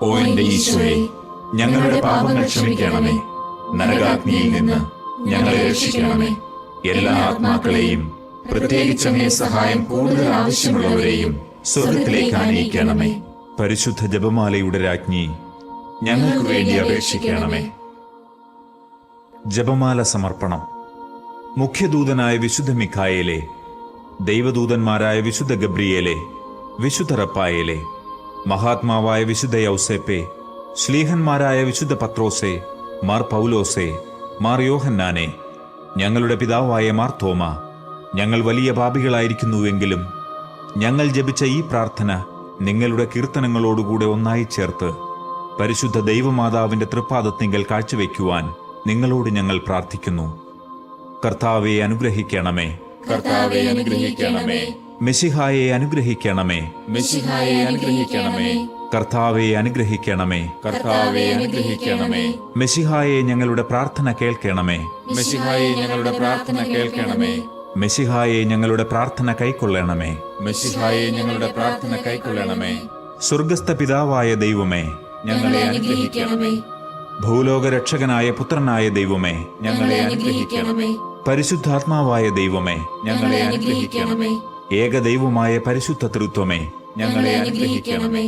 ഓ എന്റെ ഈശോയെ, ഞങ്ങളുടെ പാപങ്ങൾ ക്ഷമിക്കണമേ. നരകാഗ്നിയിൽ നിന്ന് ഞങ്ങളെ രക്ഷിക്കണമേ. എല്ലാ ആത്മാക്കളെയും, പ്രത്യേകിച്ച് അങ്ങേ സഹായം കൂടുതൽ ആവശ്യമുള്ളവരെയും സ്വർഗത്തിലേക്ക് ആനയിക്കണമേ. പരിശുദ്ധ ജപമാലയുടെ രാജ്ഞി, ഞങ്ങൾക്ക് വേണ്ടി അപേക്ഷിക്കണമേ. ജപമാല സമർപ്പണം. മുഖ്യദൂതനായ വിശുദ്ധ മിഖായേലെ, ദൈവദൂതന്മാരായ വിശുദ്ധ ഗബ്രിയേലെ, വിശുദ്ധ റപ്പായേലെ, മഹാത്മാവായ വിശുദ്ധ യൗസേപ്പെ, ശ്ലീഹന്മാരായ വിശുദ്ധ പത്രോസെ, മാർ പൗലോസെ, മാർ യോഹന്നാനെ, ഞങ്ങളുടെ പിതാവായ മാർ തോമ, ഞങ്ങൾ വലിയ പാപികളായിരിക്കുന്നുവെങ്കിലും ഞങ്ങൾ ജപിച്ച ഈ പ്രാർത്ഥന നിങ്ങളുടെ കീർത്തനങ്ങളോടുകൂടെ ഒന്നായി ചേർത്ത് പരിശുദ്ധ ദൈവമാതാവിന്റെ തൃപ്പാദത്തിങ്കൽ കാഴ്ചവെക്കുവാൻ നിങ്ങളോട് ഞങ്ങൾ പ്രാർത്ഥിക്കുന്നു. കർത്താവെ അനുഗ്രഹിക്കണമേ. കർത്താവെ അനുഗ്രഹിക്കണമേ. മെശിഹായെ അനുഗ്രഹിക്കണമേ. മെശിഹായെ അനുഗ്രഹിക്കണമേ. കർത്താവെ അനുഗ്രഹിക്കണമേ. കർത്താവെ അനുഗ്രഹിക്കണമേ. മെശിഹായെ ഞങ്ങളുടെ പ്രാർത്ഥന കേൾക്കണമേ. മെശിഹായെ ഞങ്ങളുടെ പ്രാർത്ഥന കേൾക്കണമേ. മെശിഹായെ ഞങ്ങളുടെ പ്രാർത്ഥന കൈക്കൊള്ളണമേ. മെശിഹായെ ഞങ്ങളുടെ പ്രാർത്ഥന കൈക്കൊള്ളണമേ. സ്വർഗസ്ഥ പിതാവായ ദൈവമേ, ഞങ്ങളെ അനുഗ്രഹിക്കണമേ. ഭൂലോകരക്ഷകനായ പുത്രനായ ദൈവമേ, ഞങ്ങളെ അനുഗ്രഹിക്കണമേ. പരിശുദ്ധാത്മാവായ ദൈവമേ, ഞങ്ങളെ അനുഗ്രഹിക്കണമേ. ഏകദൈവമായ പരിശുദ്ധ തൃത്വമേ, ഞങ്ങളെ അനുഗ്രഹിക്കണമേ.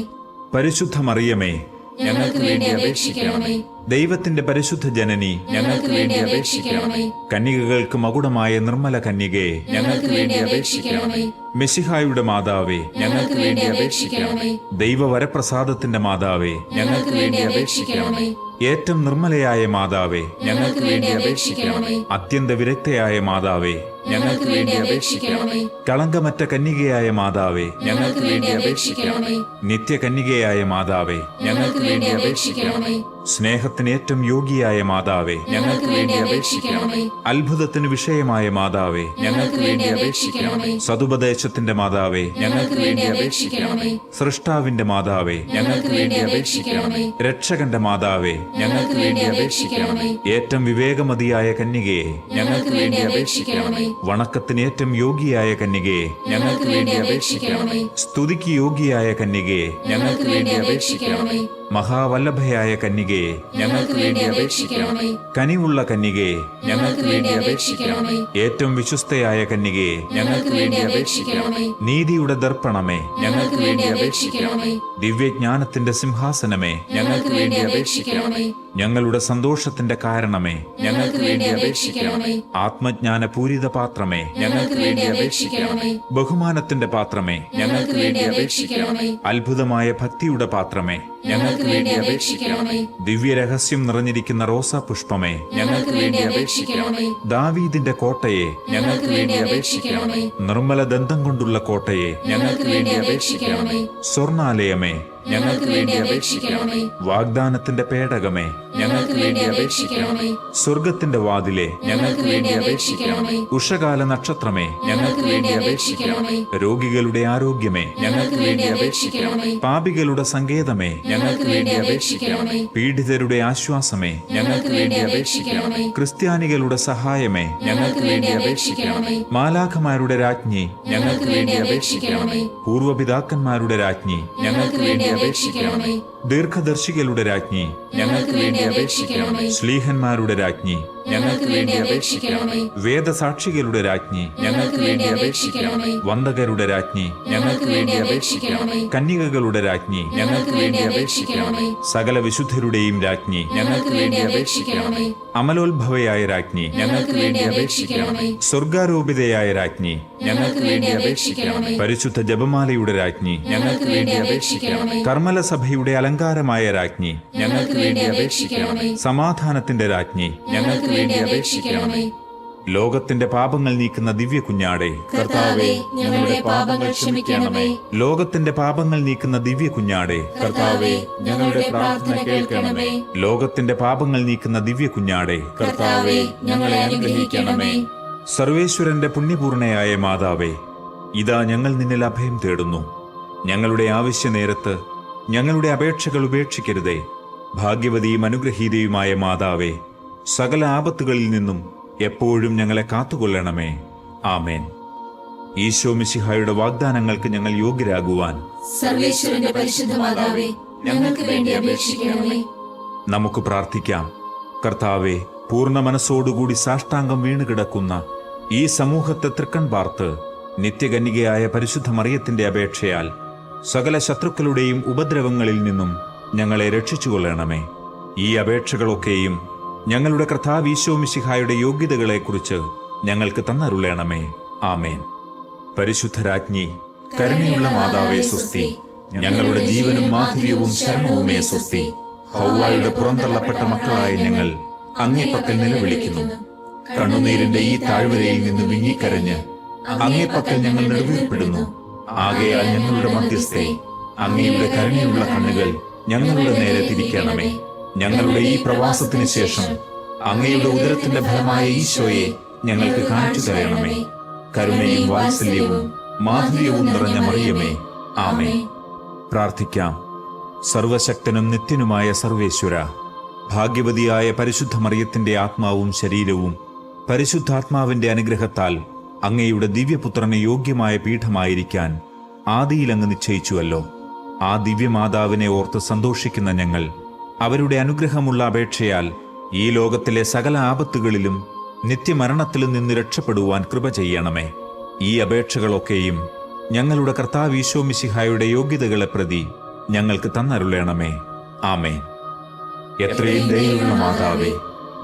പരിശുദ്ധ മറിയമേ, ഞങ്ങൾക്ക് വേണ്ടി അപേക്ഷിക്കണമേ. ദൈവത്തിന്റെ പരിശുദ്ധ ജനനി, ഞങ്ങൾക്ക് വേണ്ടി അപേക്ഷിക്കണമേ. കന്യകകൾക്ക് മകുടമായ നിർമ്മല കന്യകേ, ഞങ്ങൾക്ക് വേണ്ടി അപേക്ഷിക്കണമേ. മെശിഹായുടെ മാതാവേ, ഞങ്ങൾക്ക് വേണ്ടി അപേക്ഷിക്കണമേ. ദൈവവരപ്രസാദത്തിന്റെ മാതാവേ, ഞങ്ങൾക്ക് വേണ്ടി അപേക്ഷിക്കണമേ. ഏറ്റവും നിർമ്മലയായ മാതാവേ, ഞങ്ങൾക്ക് വേണ്ടി അപേക്ഷിക്കണമേ. അത്യന്ത വിരക്തയായ മാതാവേ, ഞങ്ങൾക്ക് വേണ്ടി അപേക്ഷിക്കണമേ. കളങ്കമറ്റ കന്യകയായ മാതാവേ, ഞങ്ങൾക്ക് വേണ്ടി അപേക്ഷിക്കണമേ. നിത്യകന്യകയായ മാതാവേ, ഞങ്ങൾക്ക് വേണ്ടി അപേക്ഷിക്കണമേ. സ്നേഹത്തിന് ഏറ്റവും യോഗ്യയായ മാതാവേ, ഞങ്ങൾക്ക് വേണ്ടി അപേക്ഷിക്കണമേ. അത്ഭുതത്തിന് വിഷയമായ മാതാവേ, ഞങ്ങൾക്ക് വേണ്ടി അപേക്ഷിക്കണമേ. സതുപദേശത്തിന്റെ മാതാവേ, ഞങ്ങൾക്ക് വേണ്ടി അപേക്ഷിക്കണമേ. സൃഷ്ടാവിന്റെ മാതാവേ, ഞങ്ങൾക്ക് വേണ്ടി അപേക്ഷിക്കണമേ. രക്ഷകന്റെ മാതാവേ, ഞങ്ങൾക്ക് വേണ്ടി അപേക്ഷിക്കണമേ. ഏറ്റവും വിവേകമതിയായ കന്യകയെ, ഞങ്ങൾക്ക് വേണ്ടി അപേക്ഷിക്കണമേ. വണക്കത്തിന് ഏറ്റവും യോഗ്യയായ കന്യകയെ, ഞങ്ങൾക്ക് വേണ്ടി അപേക്ഷിക്കണമേ. സ്തുതിക്ക് യോഗ്യയായ കന്യകയെ, ഞങ്ങൾക്ക് വേണ്ടി അപേക്ഷിക്കണമേ. മഹാവല്ലഭയായ കന്യകയെ, ഞങ്ങൾക്ക് വേണ്ടി അപേക്ഷിക്കണമേ. കനിവുള്ള കന്യകയെ, ഞങ്ങൾക്ക് വേണ്ടി അപേക്ഷിക്കണമേ. ഏറ്റവും വിശ്വസ്തയായ കന്യകയെ, ഞങ്ങൾക്ക് വേണ്ടി അപേക്ഷിക്കണമേ. നീതിയുടെ ദർപ്പണമേ, ഞങ്ങൾക്ക് വേണ്ടി അപേക്ഷിക്കണമേ. ദിവ്യജ്ഞാനത്തിന്റെ സിംഹാസനമേ, ഞങ്ങൾക്ക് വേണ്ടി അപേക്ഷിക്കണമേ. ഞങ്ങളുടെ സന്തോഷത്തിന്റെ കാരണമേ, ഞങ്ങൾക്ക് വേണ്ടി അപേക്ഷിക്കണമേ. ആത്മജ്ഞാന പൂരിത പാത്രമേ, ഞങ്ങൾക്ക് വേണ്ടി അപേക്ഷിക്കണമേ. ബഹുമാനത്തിന്റെ പാത്രമേ, ഞങ്ങൾക്ക് വേണ്ടി അപേക്ഷിക്കണമേ. അത്ഭുതമായ ഭക്തിയുടെ പാത്രമേ, ഞങ്ങൾക്ക് വേണ്ടി അപേക്ഷിക്കണമേ. ദിവ്യരഹസ്യം നിറഞ്ഞിരിക്കുന്ന റോസാ പുഷ്പമേ, ഞങ്ങൾക്ക് വേണ്ടി അപേക്ഷിക്കണമേ. ദാവീദിന്റെ കോട്ടയെ, ഞങ്ങൾക്ക് വേണ്ടി അപേക്ഷിക്കണമേ. നിർമ്മല ദന്തം കൊണ്ടുള്ള കോട്ടയെ, ഞങ്ങൾക്ക് വേണ്ടി അപേക്ഷിക്കണമേ. സ്വർണാലയമേ, ഞങ്ങൾക്ക് വേണ്ടി അപേക്ഷിക്കണമേ. വാഗ്ദാനത്തിന്റെ പേടകമേ, ഞങ്ങൾക്ക് വേണ്ടി അപേക്ഷിക്കണമേ. സ്വർഗത്തിന്റെ വാതിലെ, ഞങ്ങൾക്ക് വേണ്ടി അപേക്ഷിക്കണമേ. ഉഷകാല നക്ഷത്രമേ, ഞങ്ങൾക്ക് വേണ്ടി അപേക്ഷിക്കണമേ. രോഗികളുടെ ആരോഗ്യമേ, ഞങ്ങൾക്ക് വേണ്ടി അപേക്ഷിക്കണമേ. പാപികളുടെ സങ്കേതമേ, ഞങ്ങൾക്ക് വേണ്ടി അപേക്ഷിക്കണമേ. പീഡിതരുടെ ആശ്വാസമേ, ഞങ്ങൾക്ക് വേണ്ടി അപേക്ഷിക്കണമേ. ക്രിസ്ത്യാനികളുടെ സഹായമേ, ഞങ്ങൾക്ക് വേണ്ടി അപേക്ഷിക്കണമേ. മാലാഖമാരുടെ രാജ്ഞി, ഞങ്ങൾക്ക് വേണ്ടി അപേക്ഷിക്കണമേ. പൂർവപിതാക്കന്മാരുടെ രാജ്ഞി, ഞങ്ങൾക്ക് വേണ്ടി അപേക്ഷിക്കണമേ. ദീർഘദർശികളുടെ രാജ്ഞി, ഞങ്ങൾക്ക് വേണ്ടി അപേക്ഷിക്കണമേ. ശ്ലീഹന്മാരുടെ രാജ്ഞി, ഞങ്ങൾക്ക് വേണ്ടി അപേക്ഷിക്കണമേ. വേദസാക്ഷികളുടെ രാജ്ഞി, ഞങ്ങൾക്ക് വേണ്ടി അപേക്ഷിക്കണമേ. വന്ദകരുടെ രാജ്ഞി, ഞങ്ങൾക്ക് വേണ്ടി അപേക്ഷിക്കണമേ. കന്യകകളുടെ രാജ്ഞി, ഞങ്ങൾക്ക് വേണ്ടി അപേക്ഷിക്കണമേ. സകല വിശുദ്ധരുടെയും രാജ്ഞി, ഞങ്ങൾക്ക് വേണ്ടി അപേക്ഷിക്കണമേ. അമലോത്ഭവയായ രാജ്ഞി, ഞങ്ങൾക്ക് വേണ്ടി അപേക്ഷിക്കണമേ. സ്വർഗാരോപിതയായ രാജ്ഞി, ഞങ്ങൾക്ക് വേണ്ടി അപേക്ഷിക്കണമേ. പരിശുദ്ധ ജപമാലയുടെ രാജ്ഞി, ഞങ്ങൾക്ക് വേണ്ടി അപേക്ഷിക്കണമേ. കർമ്മല സഭയുടെ അലങ്കാരമായ രാജ്ഞി, ഞങ്ങൾക്ക് വേണ്ടി അപേക്ഷിക്കണമേ. സമാധാനത്തിന്റെ രാജ്ഞി, ഞങ്ങൾക്ക് വേണ്ടി അപേക്ഷിക്കണമേ. ലോകത്തിന്റെ പാപങ്ങൾ നീക്കുന്ന ദിവ്യ കുഞ്ഞാടേ, കർത്താവേ, ഞങ്ങളുടെ പാപങ്ങൾ ക്ഷമിക്കണമേ. ലോകത്തിന്റെ പാപങ്ങൾ നീക്കുന്ന ദിവ്യ കുഞ്ഞാടേ, കർത്താവേ, ഞങ്ങളുടെ പ്രാർത്ഥന കേൾക്കണമേ. ലോകത്തിന്റെ പാപങ്ങൾ നീക്കുന്ന ദിവ്യ കുഞ്ഞാടേ, കർത്താവേ, ഞങ്ങളെ അനുഗ്രഹിക്കണമേ. സർവേശ്വരന്റെ പുണ്യപൂർണയായ മാതാവേ, ഇതാ ഞങ്ങൾ നിന്നിൽ അഭയം തേടുന്നു. ഞങ്ങളുടെ ആവശ്യ നേരത്ത് ഞങ്ങളുടെ അപേക്ഷകൾ ഉപേക്ഷിക്കരുതേ. ഭാഗ്യവതിയും അനുഗ്രഹീതയുമായ മാതാവേ, സകല ആപത്തുകളിൽ നിന്നും എപ്പോഴും ഞങ്ങളെ കാത്തുകൊള്ളണമേ. ആമേൻ. ഈശോ മിശിഹായുടെ വാഗ്ദാനങ്ങൾക്ക് ഞങ്ങൾ യോഗ്യരാകുവാൻ സർവേശ്വരന്റെ പരിശുദ്ധ മാതാവേ, ഞങ്ങൾക്ക് വേണ്ടി അപേക്ഷിക്കണമേ. നമുക്ക് പ്രാർത്ഥിക്കാം. കർത്താവെ, പൂർണ്ണ മനസ്സോടുകൂടി സാഷ്ടാംഗം വീണുകിടക്കുന്ന ഈ സമൂഹത്തെ തൃക്കൺ പാർത്ത് നിത്യകന്യകയായ പരിശുദ്ധ മറിയത്തിന്റെ അപേക്ഷയാൽ സകല ശത്രുക്കളുടെയും ഉപദ്രവങ്ങളിൽ നിന്നും ഞങ്ങളെ രക്ഷിച്ചുകൊള്ളണമേ. ഈ അപേക്ഷകളൊക്കെയും ഞങ്ങളുടെ കർത്താവ് ഈശോ മിശിഹായുടെ യോഗ്യതകളെക്കുറിച്ച് ഞങ്ങൾക്ക് തന്നരുളണമേ. ആമേൻ. പരിശുദ്ധരാജ്ഞി, കരുണയുള്ള മാതാവേ സ്വസ്തി. ഞങ്ങളുടെ ജീവനും മാധുര്യവും ശരണവുമേ സ്വസ്തി. ഹൗവായുടെ പുറന്തള്ളപ്പെട്ട മക്കളായ ഞങ്ങൾ അങ്ങേപ്പക്കൽ നിലവിളിക്കുന്നു. കണ്ണുനീരിന്റെ ഈ താഴ്വരയിൽ നിന്ന് വിങ്ങിക്കരഞ്ഞ് അങ്ങേപ്പക്കൽ ഞങ്ങൾ നെടുവീർപ്പെടുന്നു. ആകയാൽ ഞങ്ങളുടെ മധ്യസ്ഥേ, അങ്ങയുടെ കരുണയുള്ള കണ്ണുകൾ ഞങ്ങളുടെ നേരെ തിരിക്കണമേ. ഞങ്ങളുടെ ഈ പ്രവാസത്തിന് ശേഷം അങ്ങയുടെ ഉദരത്തിന്റെ ഫലമായ ഈശോയെ ഞങ്ങൾക്ക് കാണിച്ചു തരണമേ. കരുണയും വാത്സല്യവും മാധുര്യവും നിറഞ്ഞ മറിയമേ, ആമേൻ. പ്രാർത്ഥിക്കാം. സർവശക്തനും നിത്യനുമായ സർവേശ്വര, ഭാഗ്യവതിയായ പരിശുദ്ധ മറിയത്തിന്റെ ആത്മാവും ശരീരവും പരിശുദ്ധാത്മാവിന്റെ അനുഗ്രഹത്താൽ അങ്ങയുടെ ദിവ്യപുത്രന് യോഗ്യമായ പീഠമായിരിക്കാൻ ആദിയിൽ അങ്ങ് നിശ്ചയിച്ചുവല്ലോ. ആ ദിവ്യമാതാവിനെ ഓർത്ത് സന്തോഷിക്കുന്ന ഞങ്ങൾ അവരുടെ അനുഗ്രഹമുള്ള അപേക്ഷയാൽ ഈ ലോകത്തിലെ സകല ആപത്തുകളിലും നിത്യമരണത്തിലും നിന്ന് രക്ഷപ്പെടുവാൻ കൃപ ചെയ്യണമേ. ഈ അപേക്ഷകളൊക്കെയും ഞങ്ങളുടെ കർത്താവ് ഈശോ മിശിഹായുടെ യോഗ്യതകളെ പ്രതി ഞങ്ങൾക്ക് തന്നരുളണമേ. ആമേൻ. എത്രയും ദയയുള്ള മാതാവേ,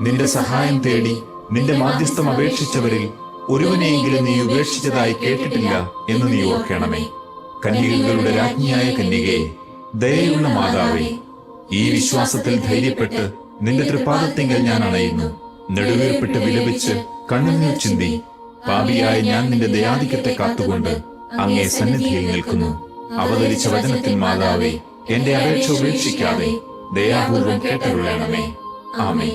നിന്റെ സഹായം തേടി നിന്റെ മാധ്യസ്ഥം അപേക്ഷിച്ചവരിൽ ഒരുവനെയെങ്കിലും നീ ഉപേക്ഷിച്ചതായി കേട്ടിട്ടില്ല എന്ന് നീ ഓർക്കണമേ. കന്യകകളുടെ രാജ്ഞിയായ കന്യകേ, ദയയുള്ള മാതാവേ, ഈ വിശ്വാസത്തിൽ ധൈര്യപ്പെട്ട് നിന്റെ തൃപ്പാദത്തിങ്കൽ ഞാൻ അണയുന്നു. നെടുവീർപ്പിട്ട് വിലപിച്ച് കണ്ണുനീർ ചിന്തി പാപിയായ ഞാൻ നിന്റെ ദയാധിക്യത്തെ കാത്തുകൊണ്ട് അങ്ങേ സന്നിധിയിൽ നിൽക്കുന്നു. അവതരിച്ച വചനത്തിൽ മാതാവേ, എന്റെ അപേക്ഷ ഉപേക്ഷിക്കാതെ ദയാപൂർവം കേട്ടരുളണമേ. ആമേൻ.